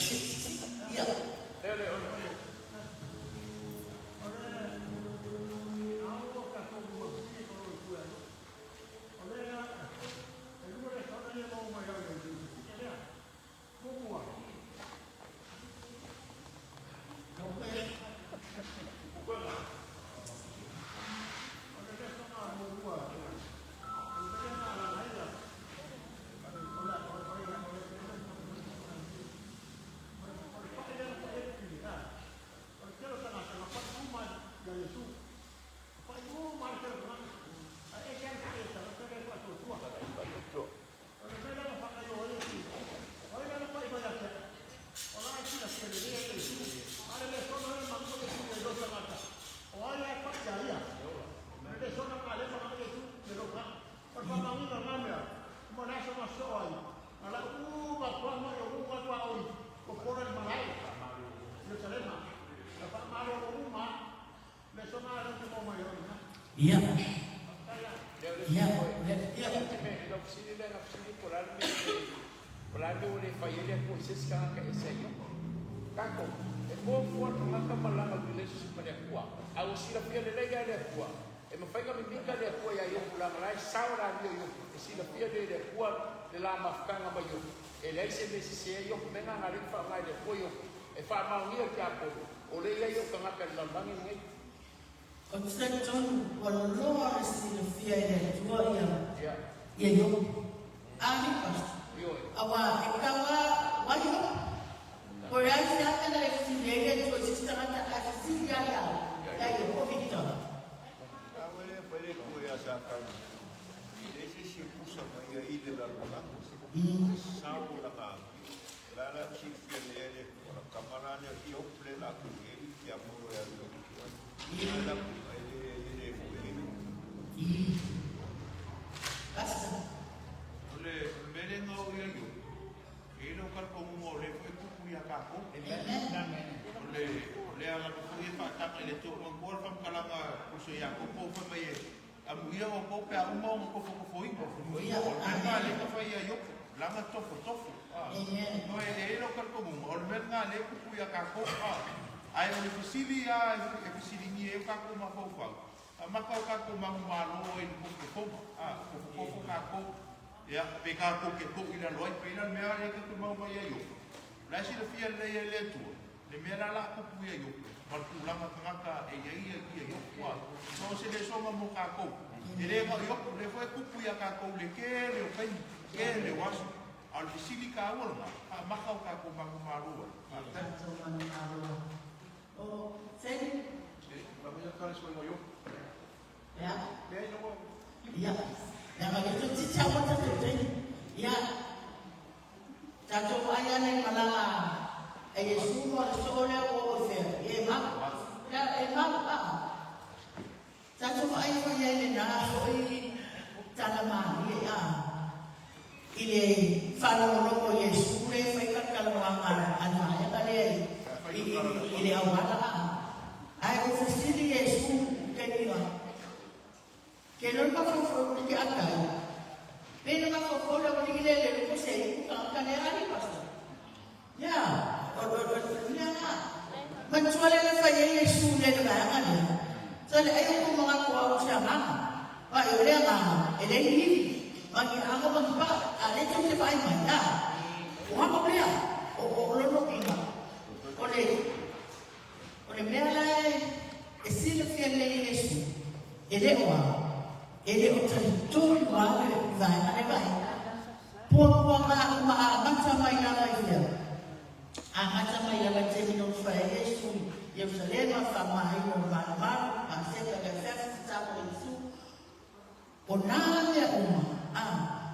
Iya. Iya. Iya. Peladu oleh fayel yang khusus sekarang ke saya. Kako, buat maka malam bila sesuatu kuat. Aku sila pia lagi ada kuat. Mafanya mimika dia kuat ya yung pulang lai saura dia yung sila pia dia kuat dalam mafkang apa yung. Elai sebesi saya yung mengang arif fa dia kuat yung. Fa mau dia kako. Oleh ya yung kangakan lambangin ni. Konsep John walloa sila pia dia kuat ya. Ya yung ani pas. Awa ikawa wayo. Korea siapa yang sendiri itu sistem ada asli ya. Ya yo Victor. Awalnya pada Korea siapa? Desi si pusat yang ide dalam sahu lama. Lalu si filenya kamaranya iyo plan aku ini yang mau yang itu. Lalu ini ini. Basta. Oleh merengau yang yo. Ino kan komo le foi kuku ya kako. Oleh ala ko ye pa ta ele to ko por fam kala ma ko ya ko po fa me amu ia o po pe amu mo ko fo foi ko. Ia ana le ko fa ya yo la ma to fo. No ele kan komo ol men nga le kuku ya kako. Ai o fisili ya e fisili ni e kako ma fo fa. Ma ka kako ma ma lo e ko ko ko kako. Ya, peka ko ke ko ina loi pena me ale ka tu mau mai yo. La si le fia le tu. Le me la ko pu yo. Par tu la ma ka e ia yo kwa. So se le so mo ka ko. Ele ko yo le foi ku pu ya ka ko le ke le pen ke le was. Al fisili ka wol ma ka ko ma ru. Oh, sen. Vamos a estar eso yo. Ya. Dia yo. Ya. Yang itu cica macam tu, ya. Cacu ayah ni malala, semua soalnya over, mak, ya mak ah. Cacu ayah ni nak soi calaman, ya. Ini falau loko Yesus, mereka kalau makan anak ya tadi, ini awal lah. Ayah mesti Yesus kena. Kalau nak foto di atas, bila nak foto lagi ni le, lepas saya bukan hari pasal. Ya, ya. Mencuali lepas ini sudah dengar dia. So ayah pun mengaku awak siapa? Pak Yulia mana? Ini bagi aku bangsa. Ada tu siapa yang mana? Apa dia? Orang ini. Oleh mereka, istilah fiannya Yesus. Ini orang. Ele o tanto vai por macam mai la dia macam mai la tem no faz eu falei uma fama aí no mar passei pela festa estava isso o nada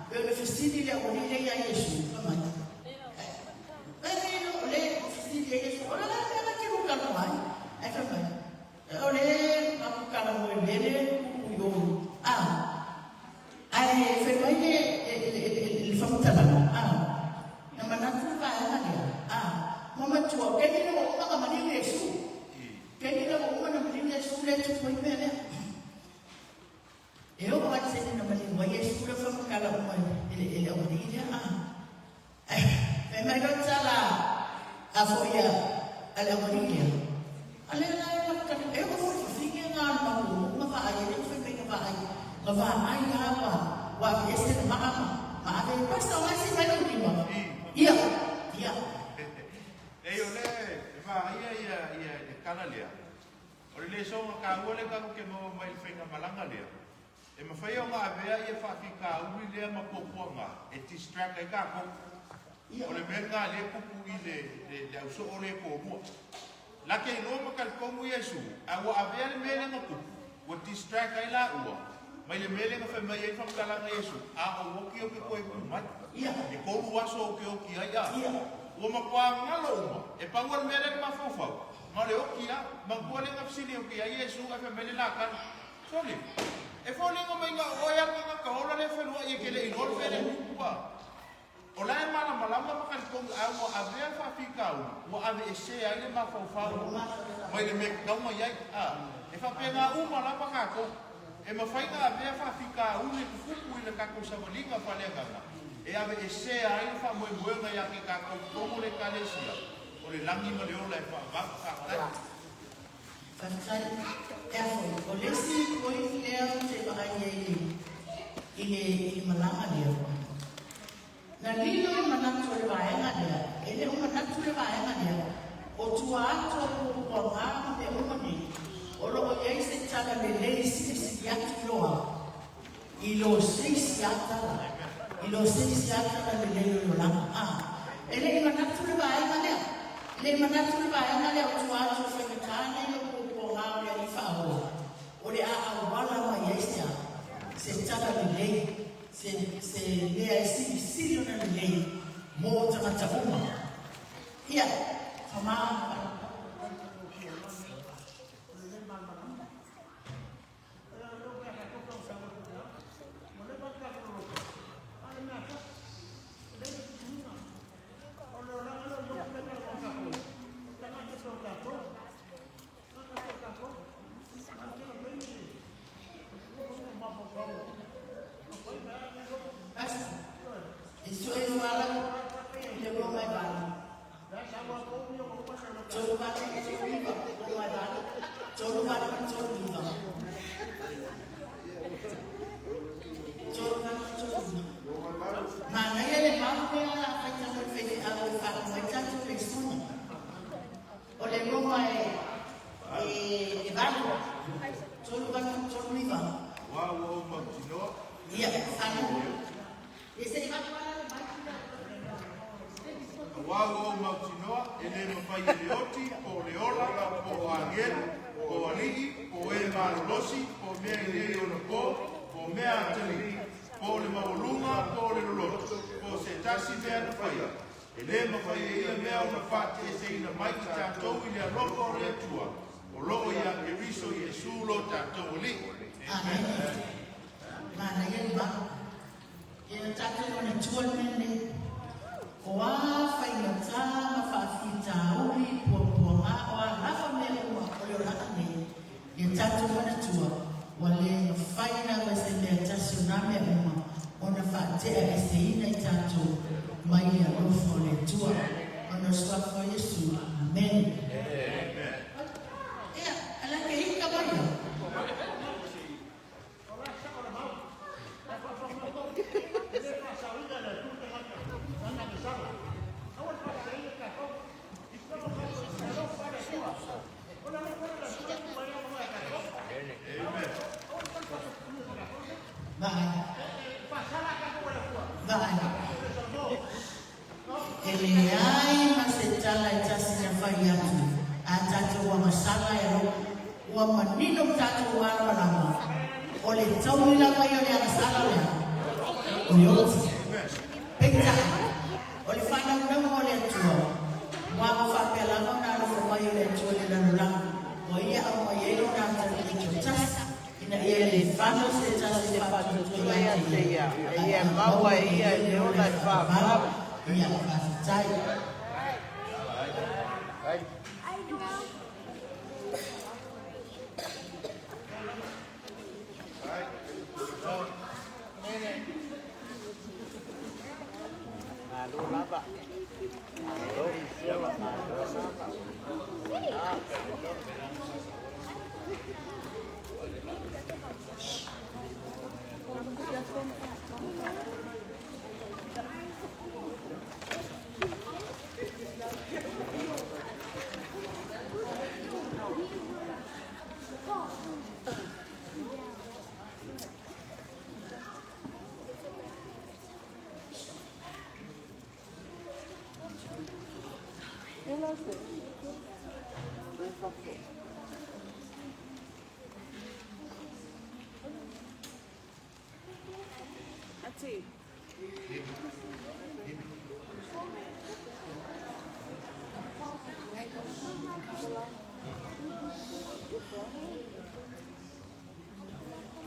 eu fiz ele o ele ia isso mas ele o fiz ele ora lá que não quero mais é que olhe aku kalau mau ele o ai fermai il famutala na manatu ka dia mama tua keni no mama mani Yesu keni no mama mani Yesu le tu foi bene Afo ia ale amaria. Ale la ka e ko finge nga ma ko ma fa ai ni fe pe ka ai. Ka fa ai nga wa ese ma ma ave pasta wa si vai ni ma. Ia. E ole va ia kala lea. Ore le so ka ole ka ke mo mai fenga malanga lea. E ma fai o nga avea ia fa fika uri lea ma poponga e distract ai ka ko. Ore me nga le pupu i le au so ole ko mo. La ke no ma kal ko mu Yesu. A wa avea le mele nga pupu. Wa distract ai la ua. Mai le mele nga fa mai fa kala nga Yesu. A o woki o ke ko e ku mai. Ia. E ko lu waso ke o ki ai a. Ia. O ma kwa ngalo uma. E pa ua mele ma fofau. Ma le o ki a. Ma kwa le nga fsili o ki a Yesu a fa mele la kan. Soli. E fo le nga mai nga oia nga ka ola le fa lua i ke le inol fele kupa. O la e mana malama makal kong awa avea fa fikau. Wa ave e se ai le ma fofau. Mai le me kau mai ai. E fa penga uma la pa kako. E ma fai nga avea fa fikau le kufuku i le kako sa malinga fa le kanga. E ave e se ai fa moe moenga ya ki kako tomo le kalesia. O le langi ma le ola e fa vaka kakai. Fantai efo o le si koi leo te ai i malanga leo. Na lilo i manatu le vaenga lea, e le manatu le vaenga lea, o tua ato o ngāma te umani, o loko iei se tala le lei sisi atu loa, i lo sisi atala, le lei o langa. E le manatu le vaenga lea, o tua ato whekatane o ngāma lea i whaoa, o le a wala wa iei se tala le lei, se lea siri ona lei mo tangata uma. Ia, whamaa. Alo lava. Alo lava.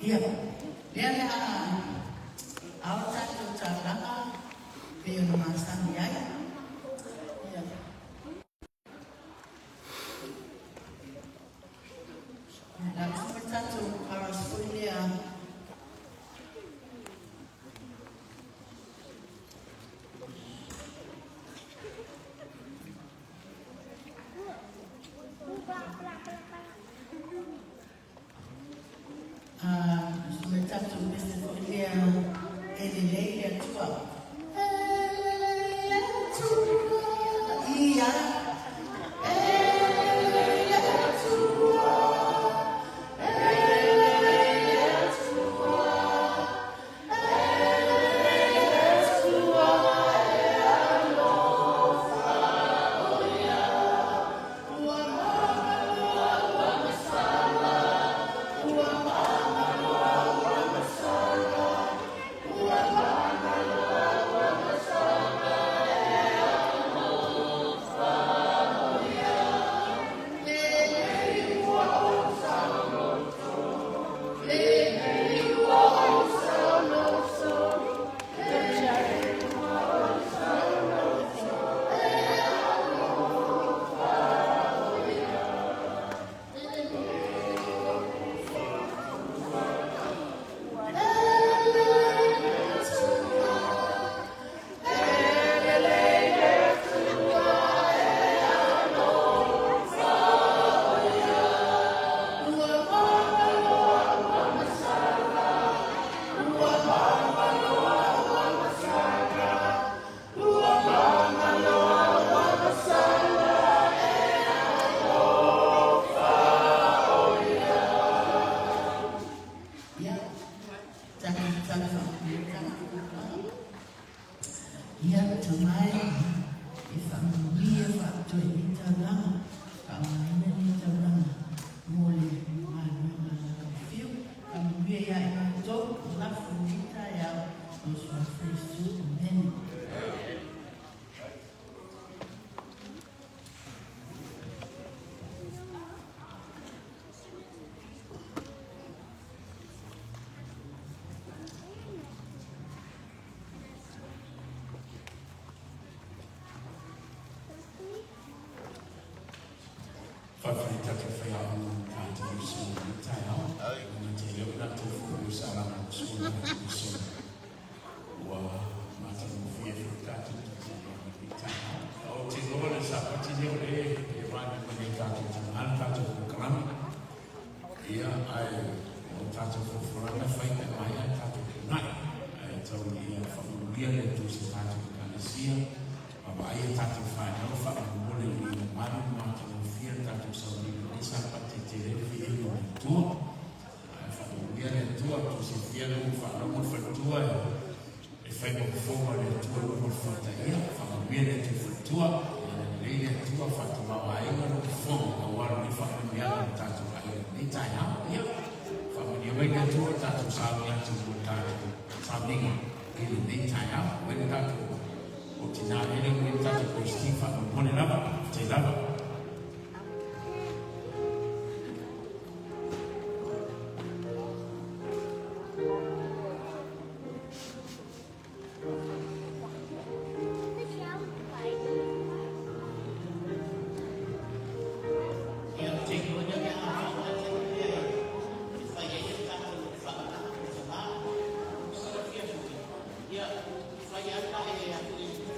Ya, dia ada awak satu cara perumahan ya. Ya. Dan seperti satu harus punya semacam tulis dia Elelea tua. Elelea tua. Iya. Elelea tua. Elelea tua. Elelea tua.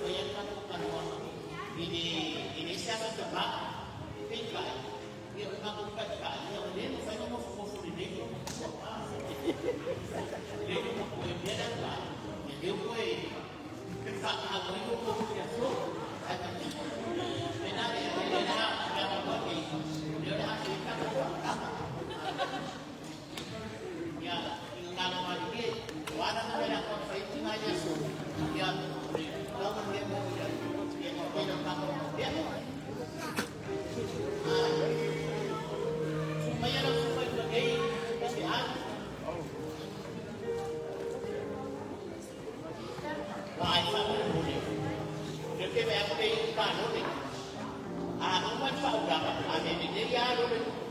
Yeah, siapa sebab tinggal dia melakukan kali yang dia saya mau fokus di dia dia mau dia dah dia boleh kita apa itu fokus dia so benar dia dah bagi dia dah kita ya kalau lagi warna merah konflik aja so ya kalau dia mau dia dia supaya supaya sebagai kesehatan wah itu boleh jadi aku deh kan boleh aku tahu berapa ada di dia ada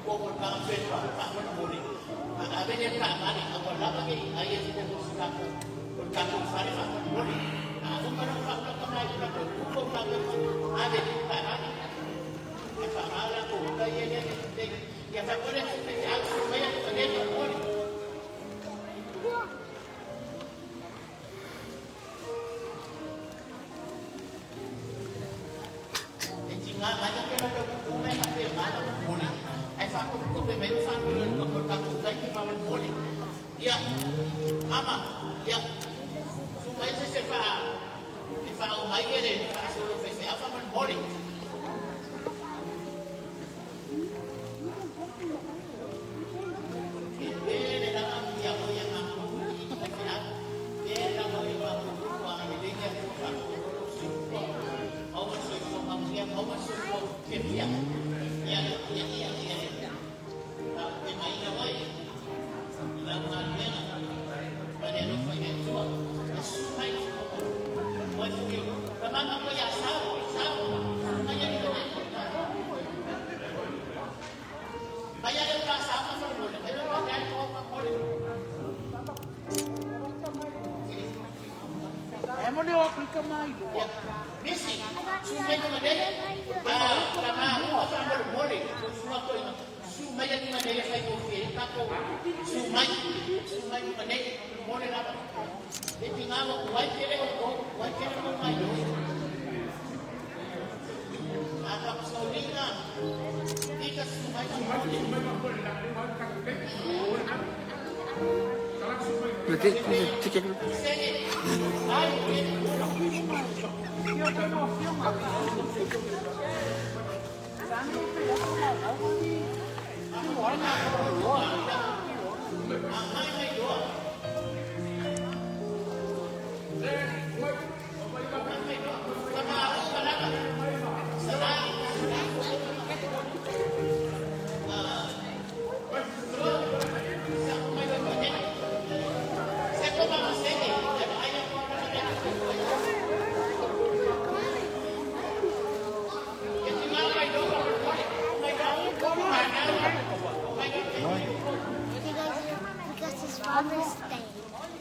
pokok dalam Facebook tak boleh ada yang tak ada aku lagi ayat itu sudah berkata saya boleh aku mana tak pernah pokok ada di sana Para ko kaya ya sa pole ya supaya pagay ko Jinga banyak yang ada kumai tapi mana boleh ai sa ko memang sa ko ko kaya pa boleh ya ama ya supaya saya fa umay gele so fese apa man boleh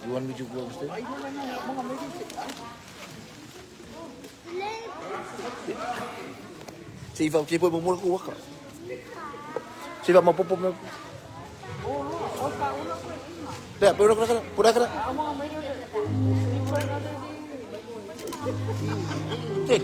You want me to go upstairs? Si vào chỉ muốn mua quốc à? Si vào mau pop pop. Dah, pura kena. Cek.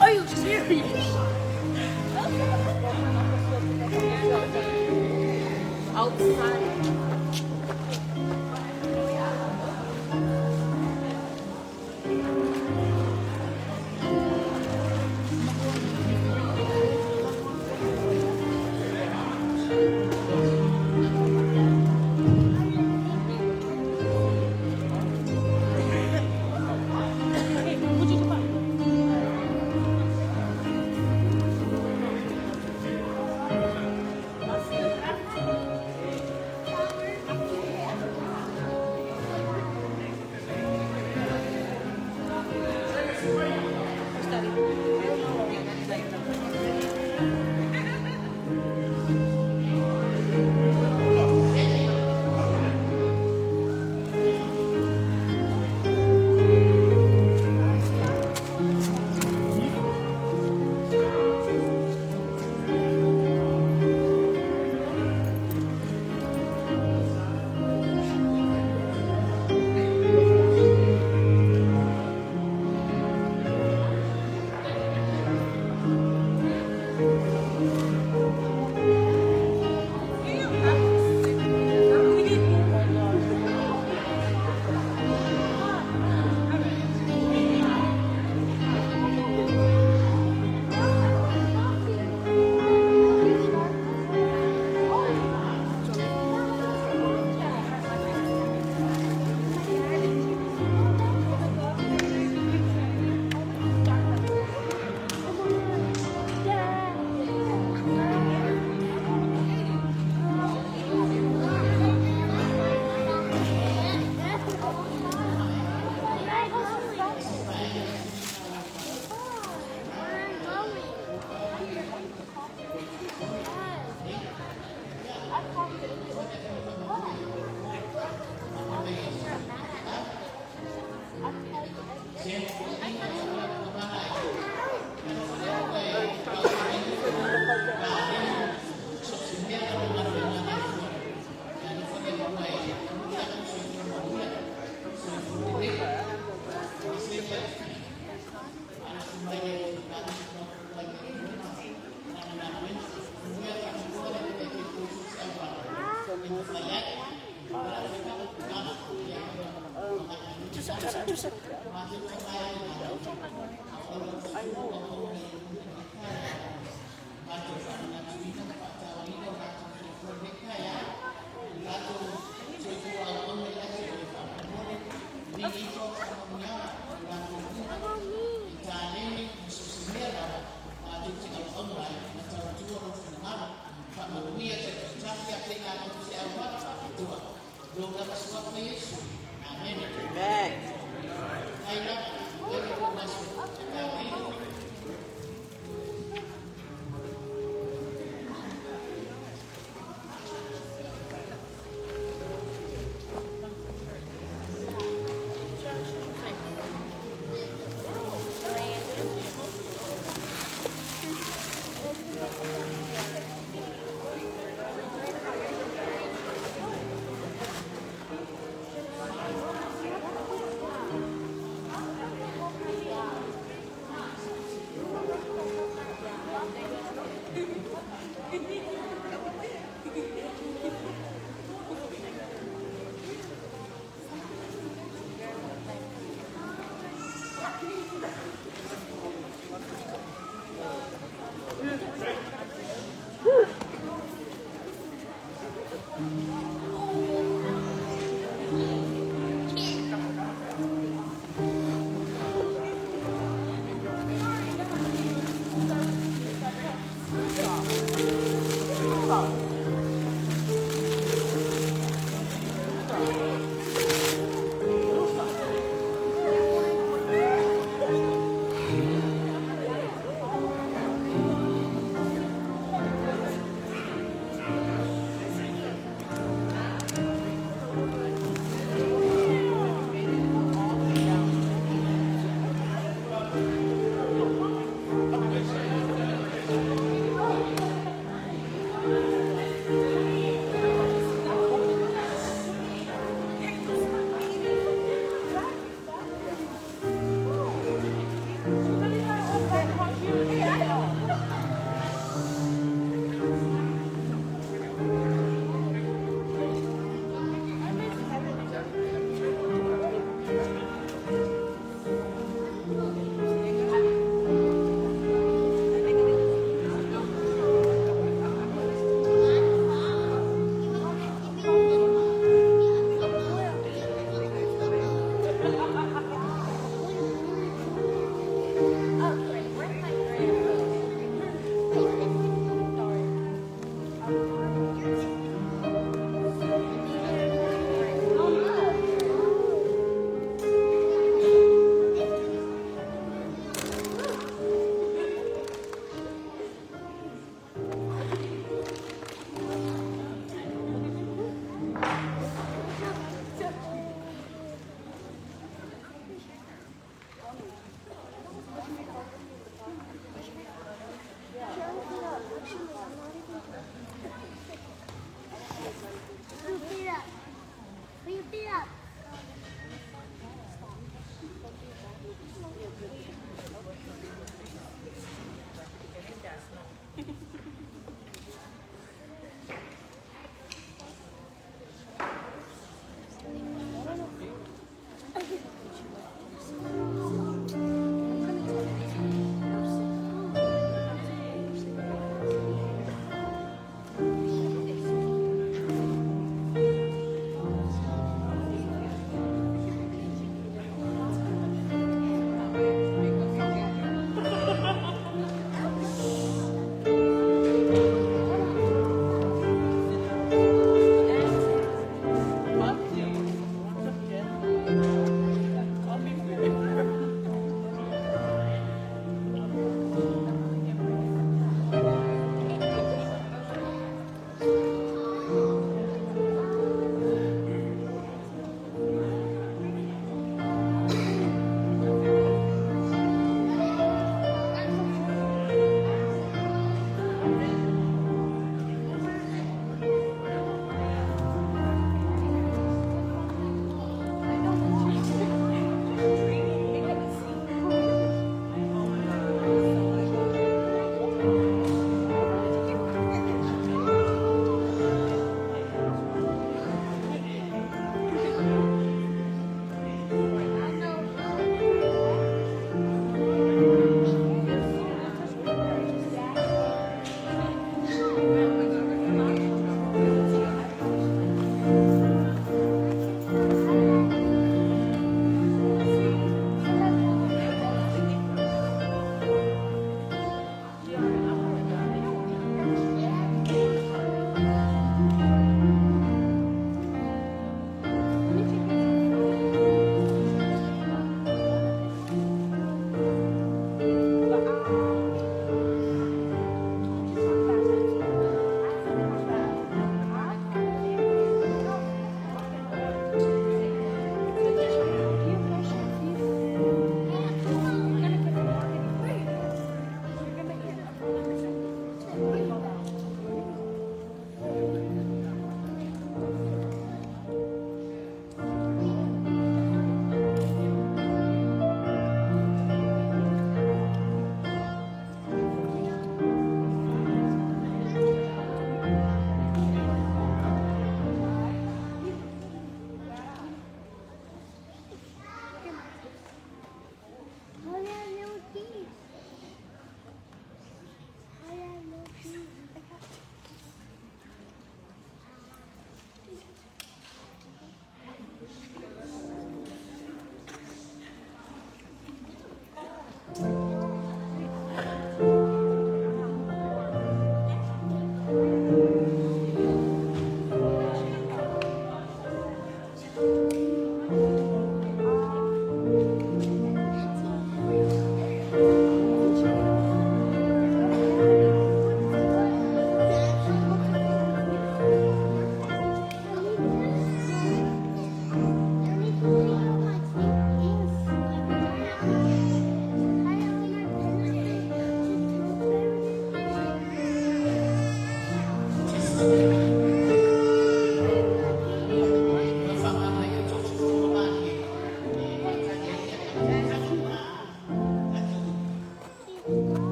Are you serious? Outside. Amen.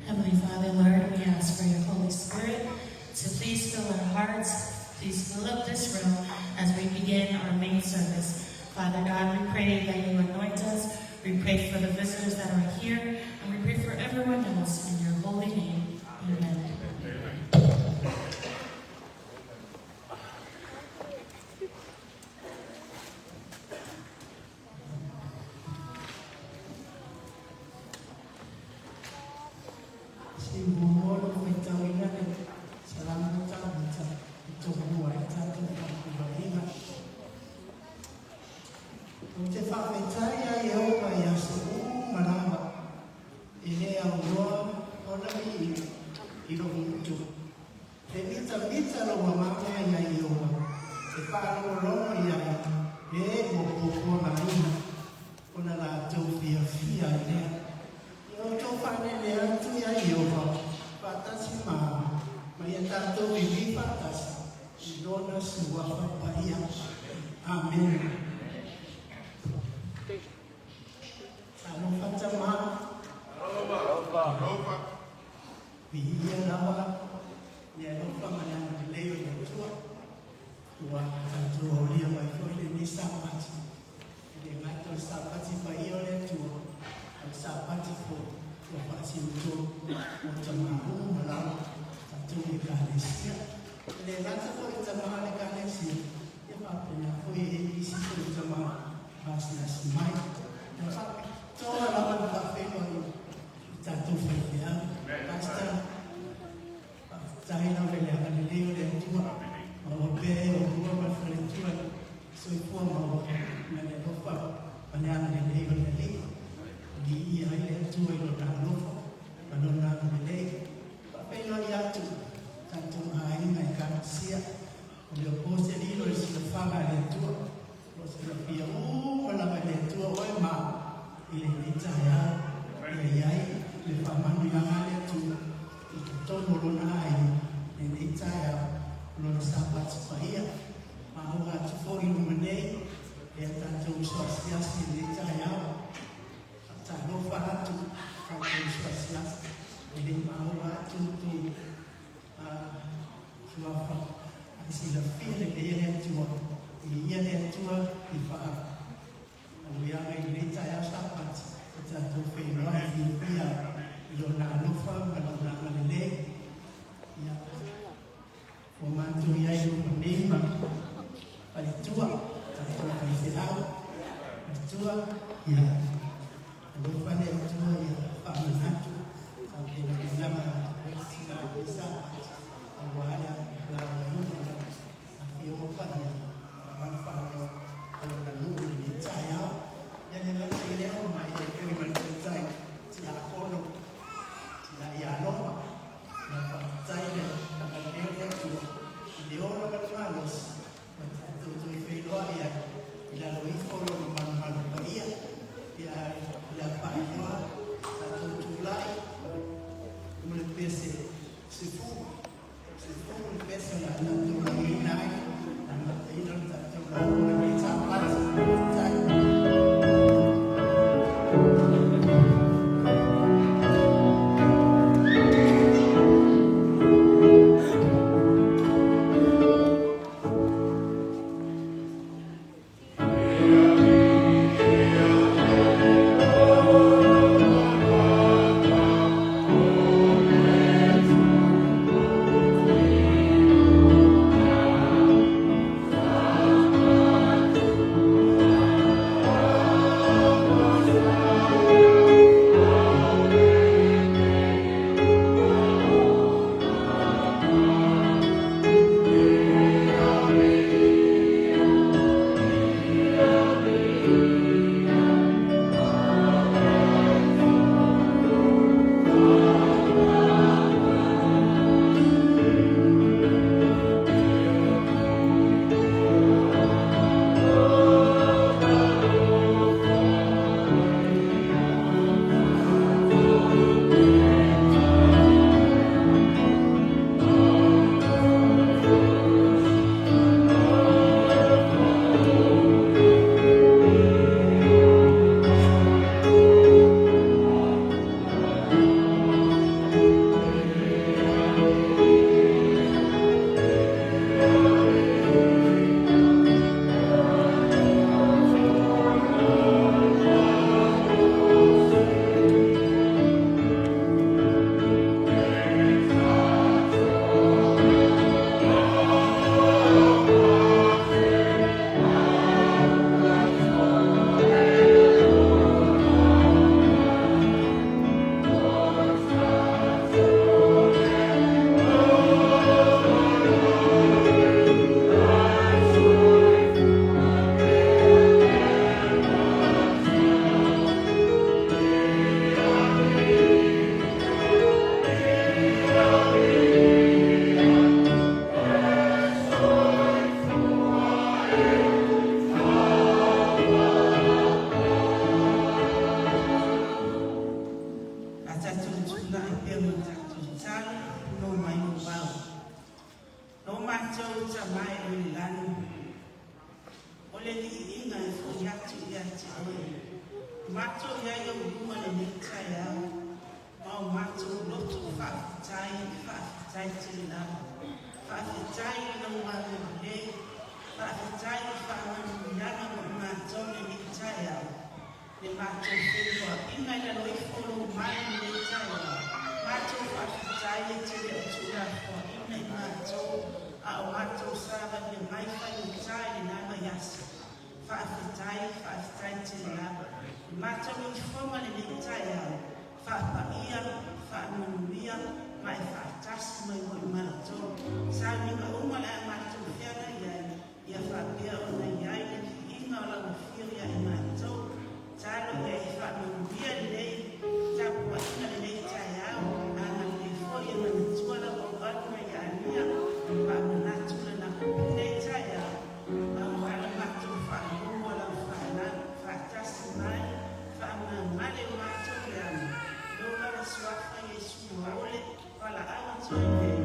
Heavenly Father, Lord, we ask for your Holy Spirit to please fill our hearts, please fill up this room as we begin our main service. Father God, we pray that you anoint us. We pray for the visitors that are here, and we pray for everyone else in your holy name. Amen. Amen. Salam Fatima. Biya lawa. Ya lupa mana leo ya tua. Tua tu dia mai foi ni sapat. Dia ngatur sapat si pai oleh tua. Sapat fu. Tua pasi tu macam mahu malam. Satu di Malaysia. Dia ngatur foi sama di Malaysia. Dia apa foi di situ sama bahasa semai. Dapat coba lawan kafe baru jatuh dia. Pastor saya nak belajar dia dan tua. Mau belajar tua berfirman Tuhan. Supaya mau mendapat panjang dia belajar. mato ia ia uma le ni tai au. Mau mato loto whaafitai te la. Whaafitai na wale le. Whaafitai whaamanu yana mo mato le ni tai au. Le mato whenua inga na loi wholo mai le tai au. Mato whaafitai e te le atura wha inga i mato. A o mato sava le mai whai ni tai le nama yasi. Whaafitai te la. Mato i whoma le ni tai au. Whaapaia, whaamanuia, mai whaatasi mai hoi mato. Sa minga uma le mato whiana iai. Ia whaapea o na iai le ki inga o lau whiria i mato. Talo e whaamanuia nei. Tapua ina le nei tai au. Ana le fo i mana tuala o aluna i ania. Whaamanatu le na nei tai au. Whaala mato whaamua lau whaatasi mai. Whaamamale mato le ana. Lola la suafa Yesu maole. Wala awa toi nei.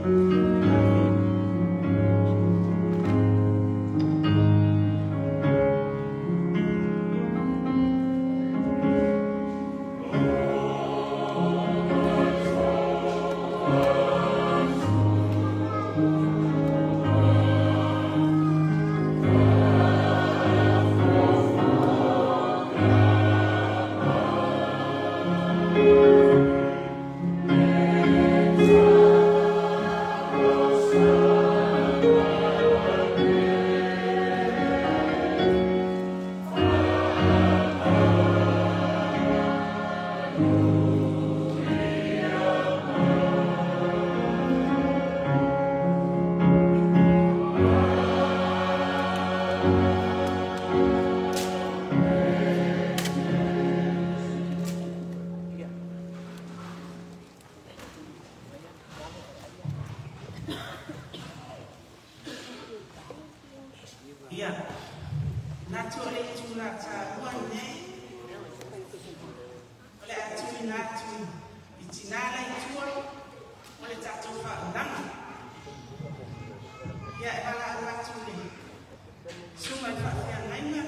Ia, natu ole tula ta uane, ole atui natu itinala itua, ole tatu whaandanga. Ia e wala natu le, suma i whawhia ngainga,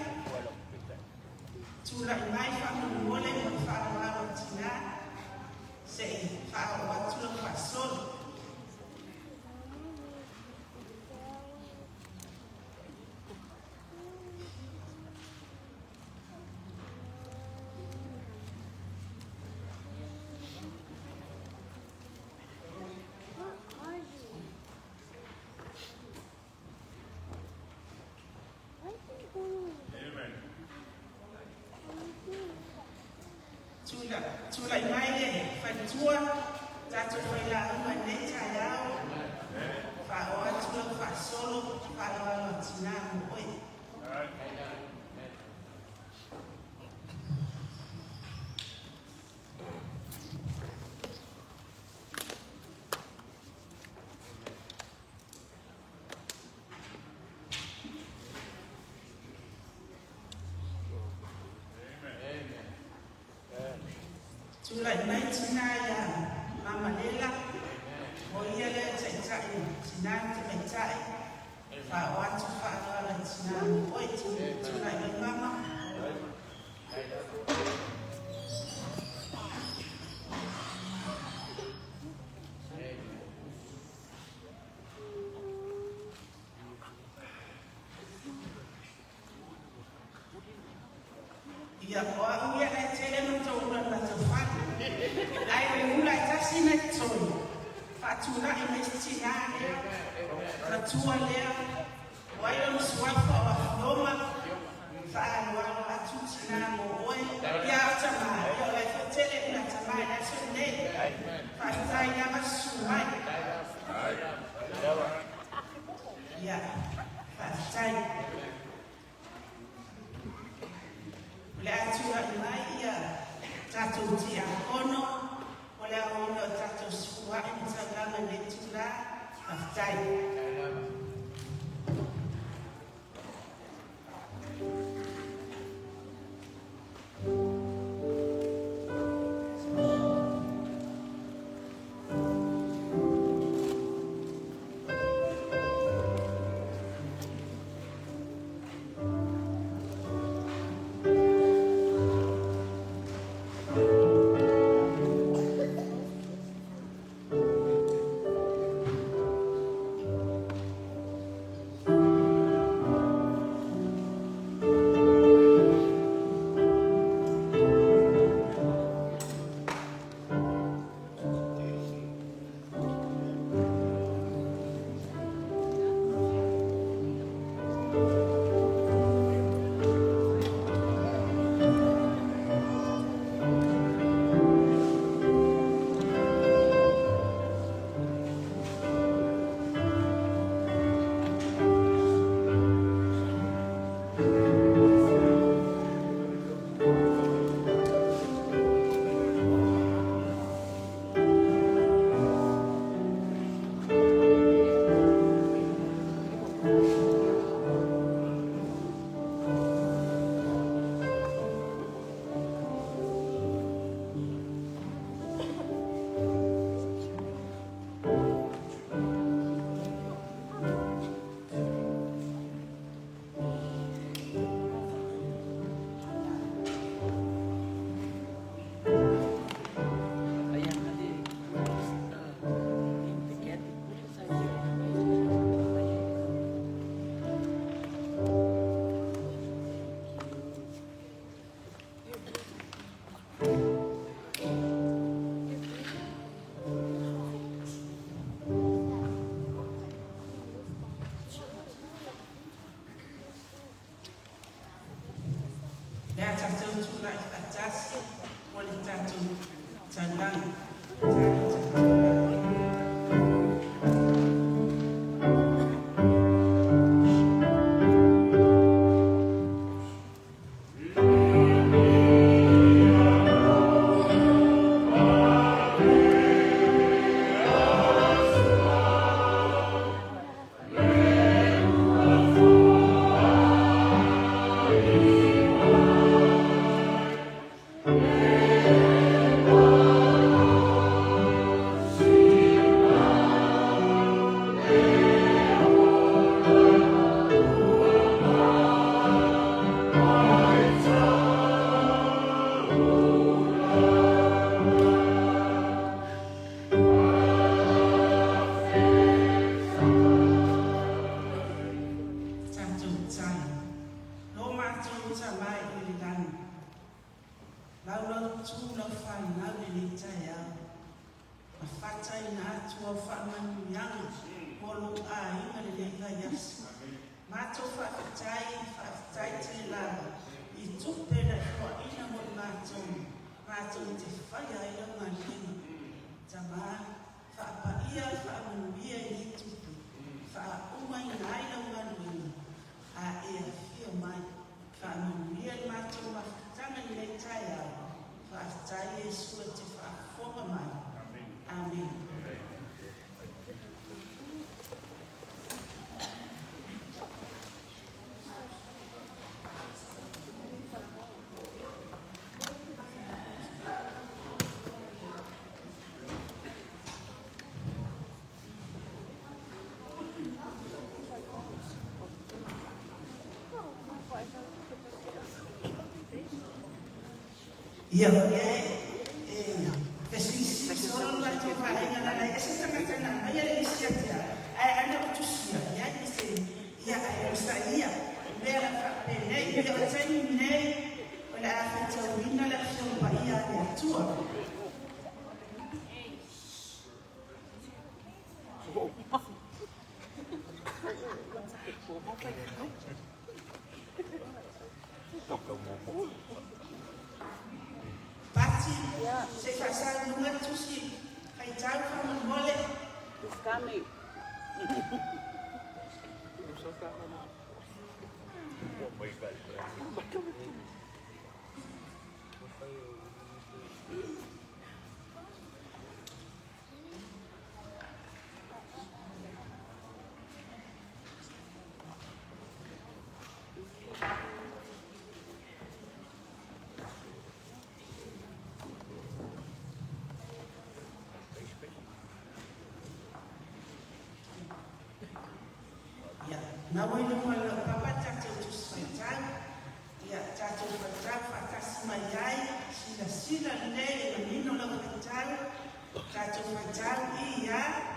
tula i mai whamu ole mo i whaamaro tina, se i whaawa tula whaasolo. Tula i mai le, whaitua, tatu whaila uma nei tai au, whaoa tula whaasolo, whaoa tina mo oi. Tula i mai tina ia mama lela, o ia le taitai, tina te meitai, whaoa tu whaoa tina mo oi, tula i mai mama. Ia koa uia le tele no tau ura na tau whanu. Ai re ula i tasi na toi. Whatula i me tina lea. Whatua lea. Waila msuafa wa whanoma. Whaanu wano atu tina mo oe. Ia o tamaa. Ia o lai whatele na tamaa na so nei. Whatai na masu mai. Ia. Whatai. Le atua i mai ia tatou tia kono, o le aona o tatou sukua'i ma taulanga le tula, whawhai. Tandang. Na wale wale papa chacho tusaitan ya chacho fatrafa kasmayai sila lele nino la fatal chacho fatal iya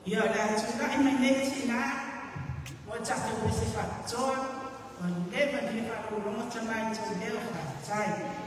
ya dah sudah ini na wajah tu bersifat jauh dan lepas dia kalau rumah cemai cendel saya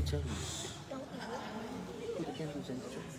Charlie. Put the candles in the church.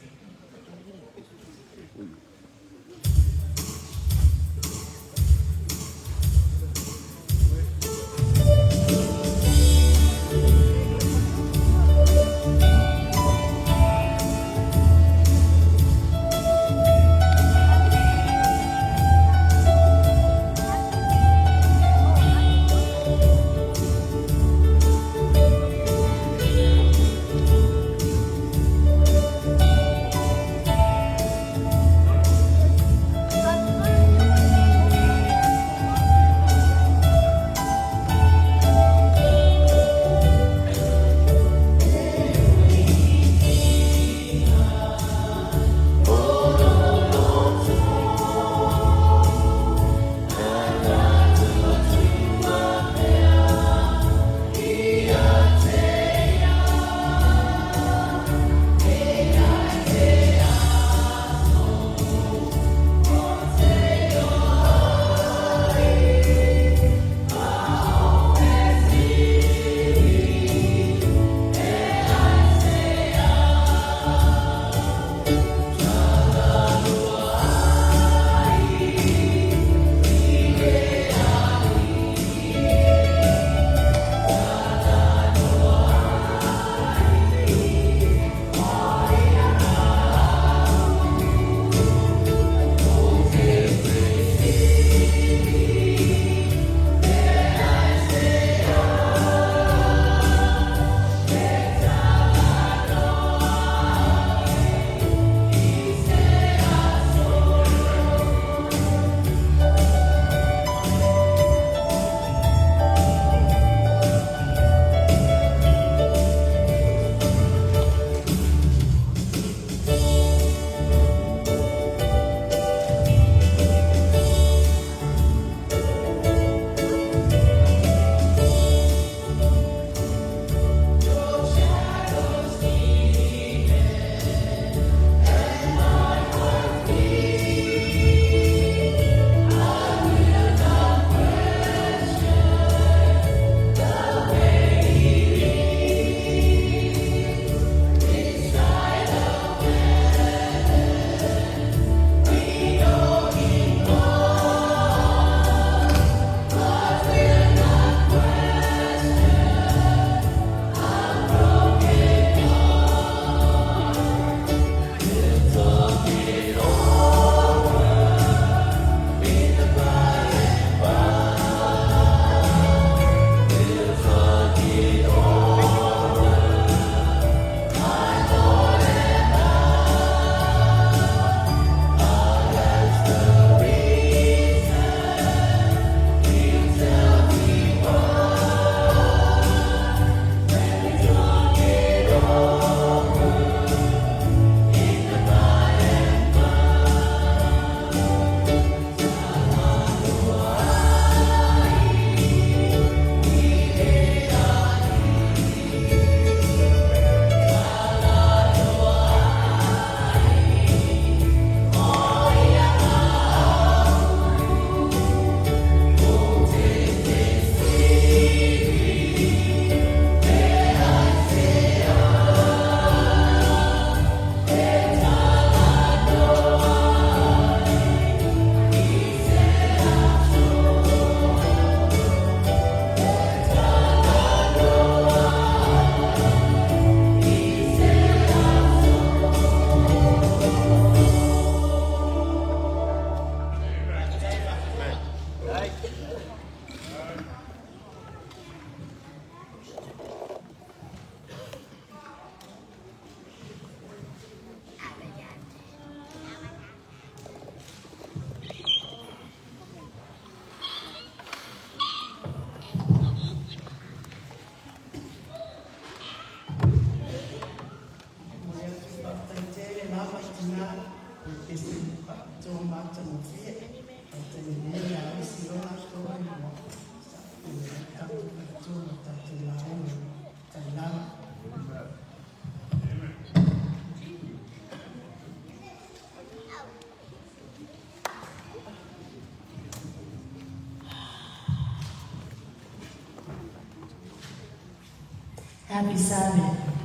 Happy Sabbath.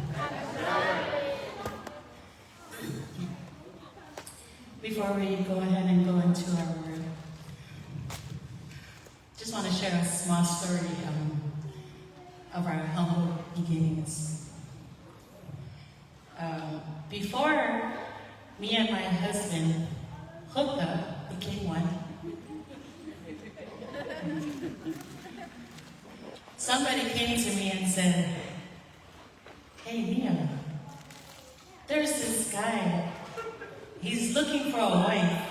before we go ahead and go into our word, just want to share a small story of our humble beginnings. Before me and my husband hooked up, became one, somebody came to me and said, "Hey, Mia, there's this guy. He's looking for a wife.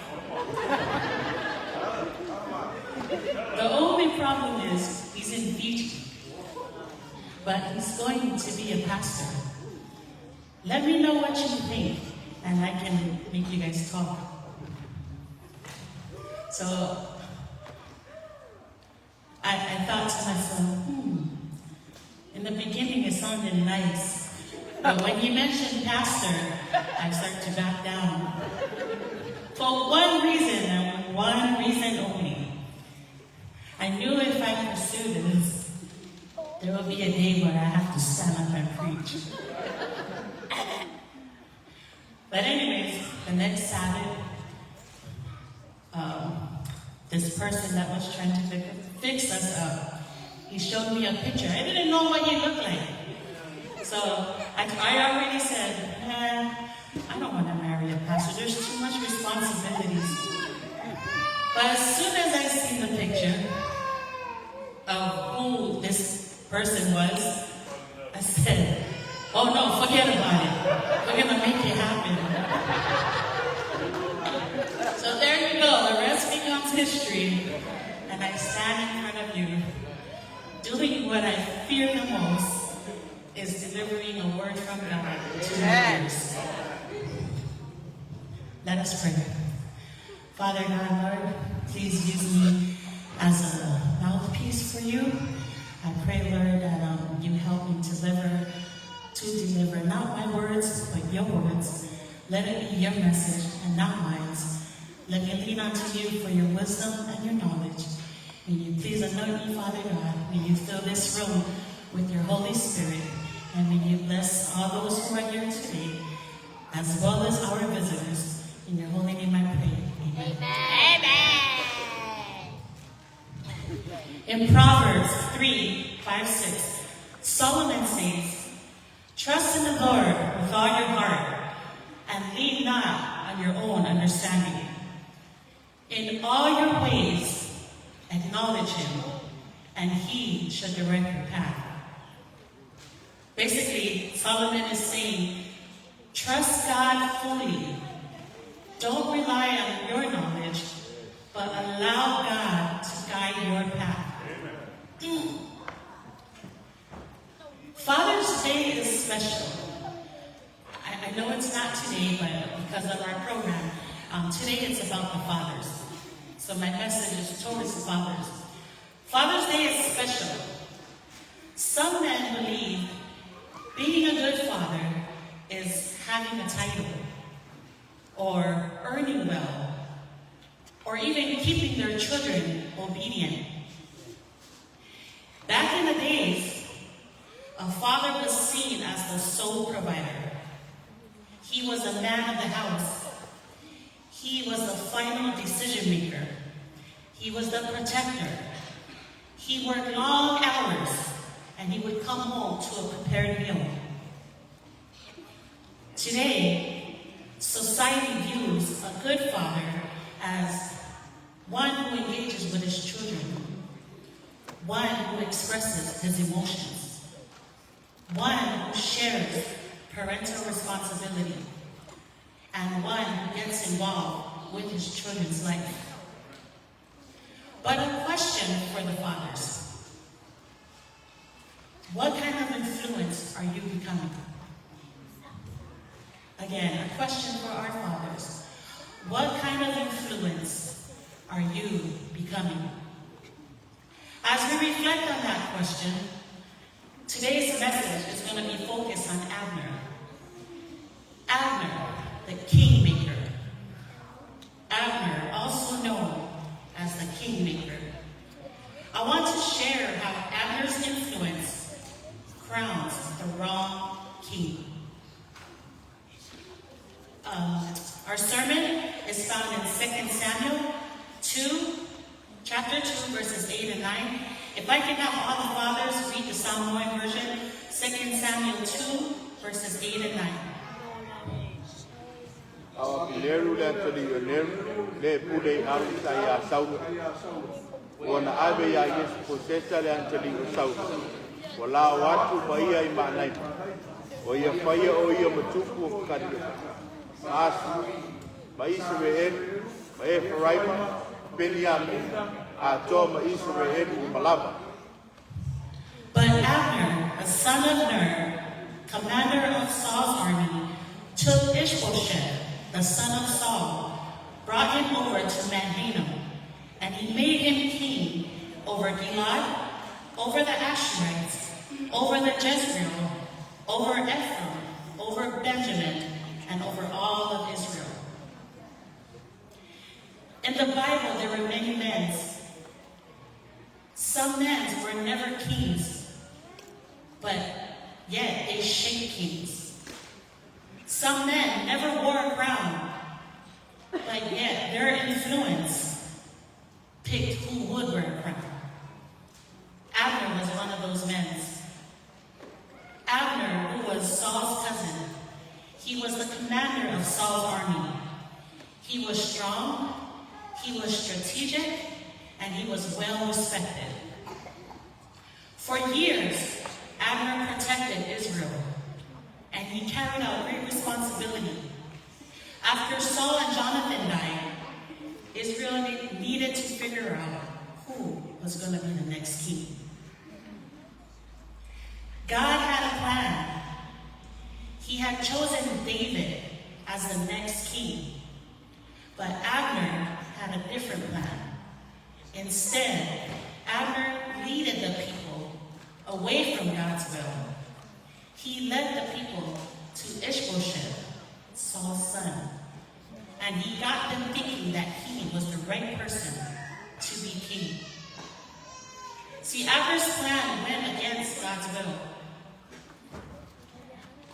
The only problem is he's in Fiji, but he's going to be a pastor. Let me know what you think, and I can make you guys talk." So I thought to myself, in the beginning it sounded nice, but when he mentioned pastor, I started to back down. For one reason, and one reason only. I knew if I pursued this, there will be a day where I have to stand up and preach. But anyways, the next Sabbath, this person that was trying to fix us up, he showed me a picture. I didn't know what he looked like. So I already said, I don't want to marry a pastor. There's too much responsibilities. But as soon as I seen the picture of who this person was, I said, oh no, forget about it. We're going to make it happen. So there you go. The rest becomes history. And I stand in front of you, doing what I fear the most, is delivering a word from God to your ears. Let us pray. Father God, Lord, please use me as a mouthpiece for you. I pray, Lord, that you help me deliver not my words, but your words. Let it be your message and not mine. Let me lean unto you for your wisdom and your knowledge. May you please anoint me, Father God. May you fill this room with your Holy Spirit. And may you bless all those who are here today, as well as our visitors. In your holy name I pray. Amen. Amen. In Proverbs 3:5-6, Solomon says, "Trust in the Lord with all your heart, and lean not on your own understanding. In all your ways acknowledge him, and he shall direct your path." Basically, Solomon is saying, trust God fully. Don't rely on your knowledge, but allow God to guide your path. Father's Day is special. I know it's not today, but because of our program, today it's about the fathers. So my message is towards the fathers. Father's Day is special. Some men believe being a good father is having a title, or earning well, or even keeping their children obedient. Back in the days, a father was seen as the sole provider. He was a man of the house. He was the final decision maker. He was the protector. He worked long hours, and he would come home to a prepared meal. Today, society views a good father as one who engages with his children, one who expresses his emotions, one who shares parental responsibility, and one who gets involved with his children's life. But a question for the fathers: what kind of influence are you becoming? Again, a question for our fathers: what kind of influence are you becoming? As we reflect on that question, today's message is going to be focused on Abner. Abner, the kingmaker. Abner, also known as the kingmaker. I want to share how Abner's influence crowns the wrong king. Our sermon is found 2 Samuel 2, chapter 2, verses 8 and 9. If I can have all the fathers read the Samoan version, 2 Samuel 2, verses 8 and 9. Awa kileru le tali neru le pule arisa ya saulu. Wana abe ya Yesu posesa le antali saulu. Wala watu baia imanai. Oia faya oia matuku kadi. Asu ba Israel ba Ephraim Benjamin a toma Israel malaba. But Abner, the son of Ner, commander of Saul's army, took Ishbosheth, the son of Saul, brought him over to Mahanaim, and he made him king over Gilad, over the Asherites, over the Jezreel, over Ephraim, over Benjamin, and over all of Israel. In the Bible, there were many men. Some men were never kings, but yet they shaped kings. Some men never wore a crown, but yet their influence picked who would wear a crown. Abner was one of those men. Abner, who was Saul's cousin, he was the commander of Saul's army. He was strong, he was strategic, and he was well respected. For years, Abner protected Israel, and he carried out great responsibility. After Saul and Jonathan died, Israel needed to figure out who was going to be the next king. God had a plan. He had chosen David as the next king, but Abner had a different plan. Instead, Abner leaded the people away from God's will. He led the people to Ishbosheth, Saul's son, and he got them thinking that he was the right person to be king. See, Abner's plan went against God's will.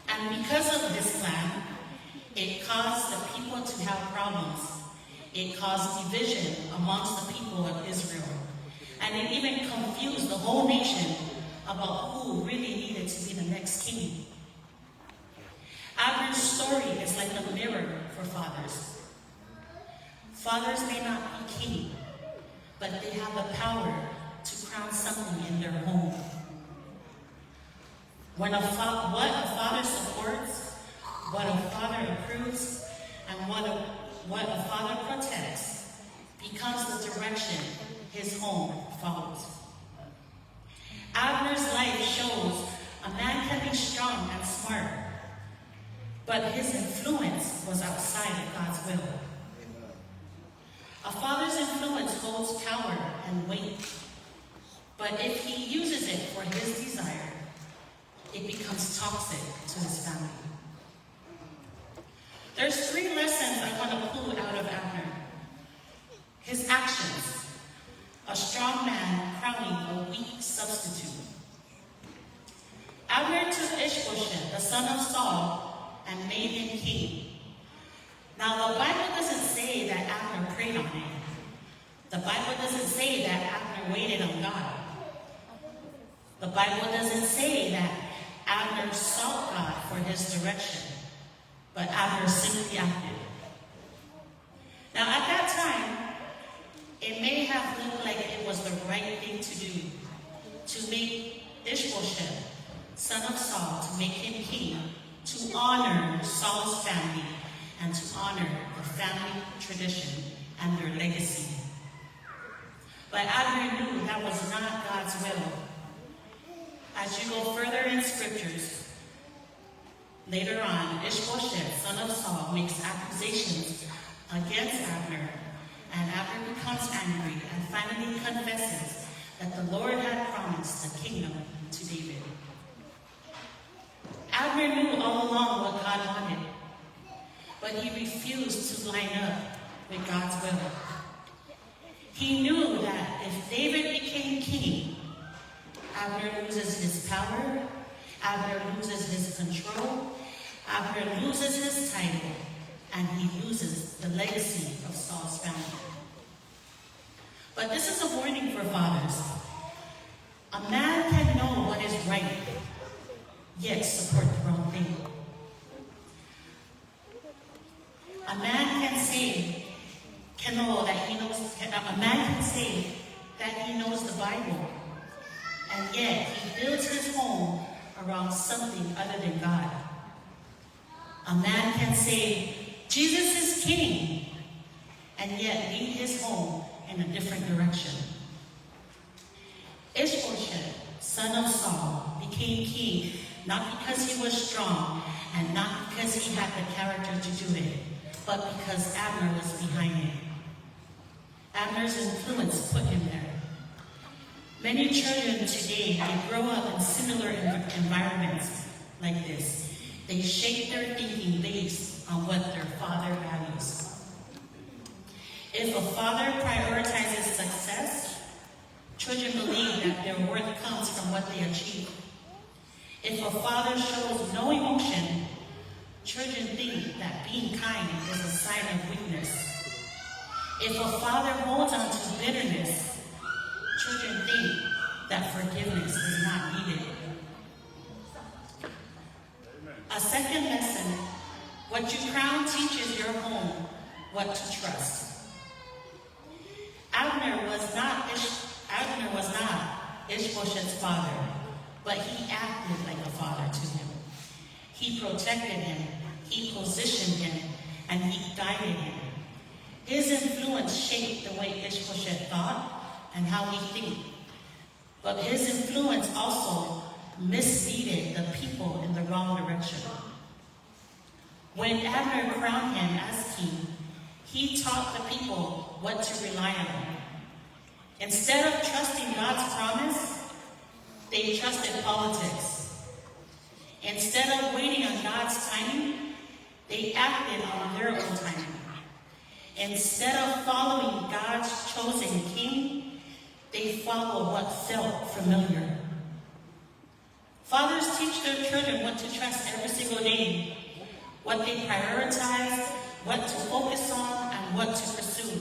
And because of this plan, it caused the people to have problems. It caused division amongst the people of Israel. And it even confused the whole nation about who really needed to be the next king. Abner's story is like a mirror for fathers. Fathers may not be king, but they have the power to crown something in their home. What a father supports, what a father approves, and what a father protects becomes the direction his home follows. Abner's life shows a man can be strong and smart, but his influence was outside of God's will. A father's influence holds power and weight, but if he uses it for his desire, it becomes toxic to his family. There's 3 lessons I want to pull out of Abner. His actions, a strong man crowning a weak substitute. Abner took Ishbosheth, the son of Saul, and made him king. Now, the Bible doesn't say that Abner prayed on him. The Bible doesn't say that Abner waited on God. The Bible doesn't say that Abner sought God for his direction, but Abner simply acted. Now, at that time, it may have looked like it was the right thing to do, to make Ishbosheth, son of Saul, to make him king, to honor Saul's family, and to honor the family tradition and their legacy. But Abner knew that was not God's will. As you go further in scriptures, later on, Ishbosheth, son of Saul, makes accusations against Abner, and Abner becomes angry and finally confesses that the Lord had promised the kingdom to David. Abner knew all along what God wanted, but he refused to line up with God's will. He knew that if David became king, Abner loses his power, Abner loses his control, Abner loses his title, and he loses the legacy of Saul's family. But this is a warning for fathers. A man can know what is right, yet support the wrong thing. A man can know that he knows. A man can say that he knows the Bible, and yet he builds his home around something other than God. A man can say Jesus is king, and yet lead his home in a different direction. Ishbosheth, son of Saul, became king not because he was strong and not because he had the character to do it, but because Abner was behind him. Abner's influence put him there. Many children today, they grow up in similar environments like this. They shape their thinking based on what their father values. If a father prioritizes success, children believe that their worth comes from what they achieve. If a father shows no emotion, children think that being kind is a sign of weakness. If a father holds on to bitterness, children think that forgiveness is not needed. A second lesson, what you crown teaches your home what to trust. Abner was not Ishbosheth's father, but he acted like a father to him. He protected him, he positioned him, and he guided him. His influence shaped the way Ishbosheth thought and how he think. But his influence also misleaded the people in the wrong direction. When Abner crowned him as king, he taught the people what to rely on. Instead of trusting God's promise, they trusted politics. Instead of waiting on God's timing, they acted on their own timing. Instead of following God's chosen king, they followed what felt familiar. Fathers teach their children what to trust every single day, what they prioritize, what to focus on, and what to pursue.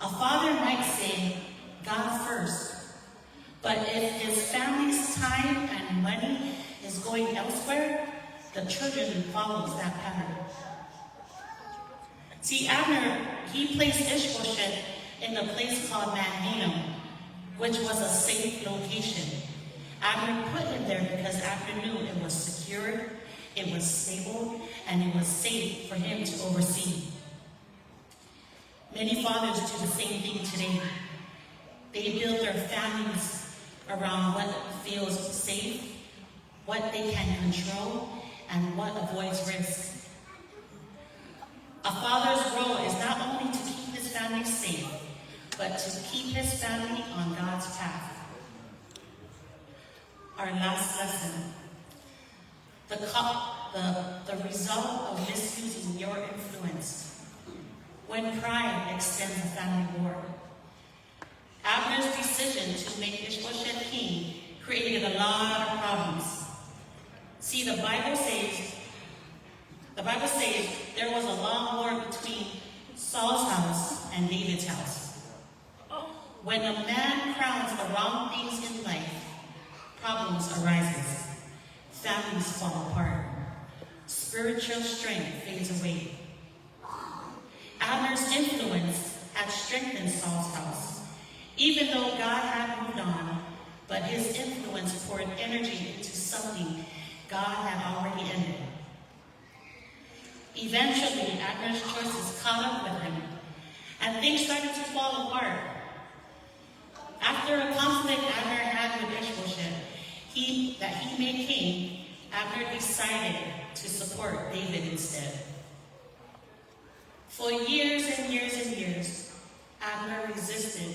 A father might say, God first, but if his family's time and money is going elsewhere, the children follows that pattern. See, Abner, he placed Ishbosheth in a place called Mahanaim, which was a safe location. Abner put him there because Abner knew it was secure, it was stable, and it was safe for him to oversee. Many fathers do the same thing today. They build their families around what feels safe, what they can control, and what avoids risk. A father's role is not only to keep his family safe, but to keep his family on God's path. Our last lesson, the result of misusing your influence. When pride extends a family war. Abner's decision to make Ishbosheth king created a lot of problems. See, the Bible says there was a long war between Saul's house and David's house. When a man crowns the wrong things in life, problems arises. Families fall apart. Spiritual strength fades away. Abner's influence had strengthened Saul's house, even though God had moved on, but his influence poured energy into something God had already ended. Eventually, Abner's choices caught up with him, and things started to fall apart. After a conflict Abner had with Ishbosheth, that he made king, Abner decided to support David instead. For years and years and years, Abner resisted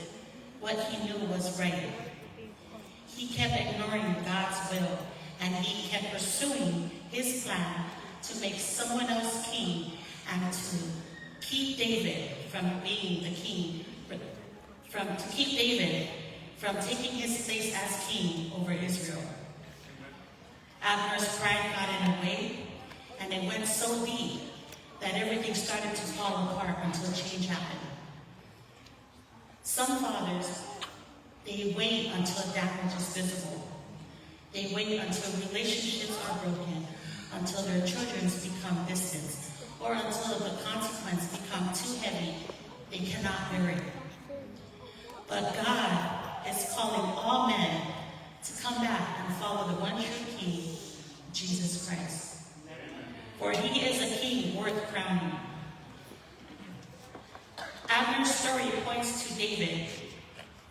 what he knew was right. He kept ignoring God's will, and he kept pursuing his plan to make someone else king and to keep David from being the king, to keep David from taking his place as king over Israel. Abner's pride got in the way, and it went so deep that everything started to fall apart until change happened. Some fathers, they wait until damage is visible. They wait until relationships are broken, until their children become distant, or until the consequence become too heavy, they cannot bear it. But God is calling all men to come back and follow the one true King, Jesus Christ. For he is a king worth crowning. Abner's story points to David,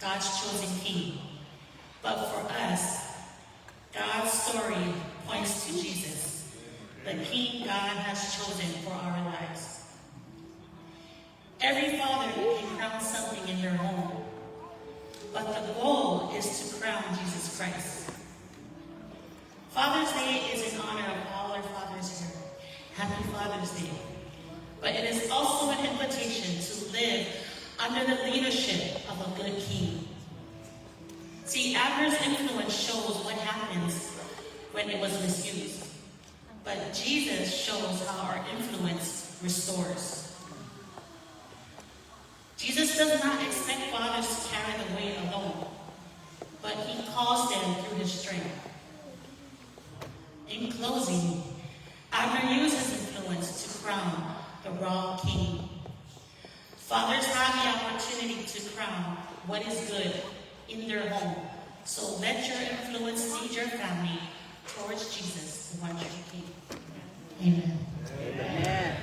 God's chosen king. But for us, God's story points to Jesus, the king God has chosen for our lives. Every father can crown something in their home, but the goal is to crown Jesus Christ. Father's Day is in honor of all our fathers here. Happy Father's Day. But it is also an invitation to live under the leadership of a good king. See, Abner's influence shows what happens when it was misused. But Jesus shows how our influence restores. Jesus does not expect fathers to carry the weight alone, but he calls them through his strength. In closing, Abner used his influence to crown the wrong king. Fathers have the opportunity to crown what is good in their home. So let your influence lead your family towards Jesus, the one true King. Amen. Amen.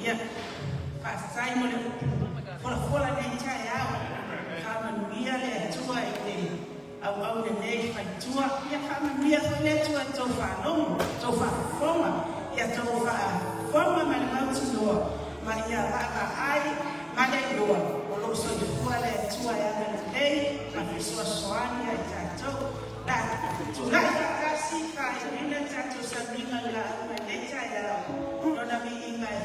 Yeah. Pastor Simon, for the entire hour, come and really tour it. Our name by tour, ya come really to follow, to former, ya to former my mountain door, my door, or also the poor tour today, my resource one, I told that tonight I see I in the tattoo something like my nature, not me in my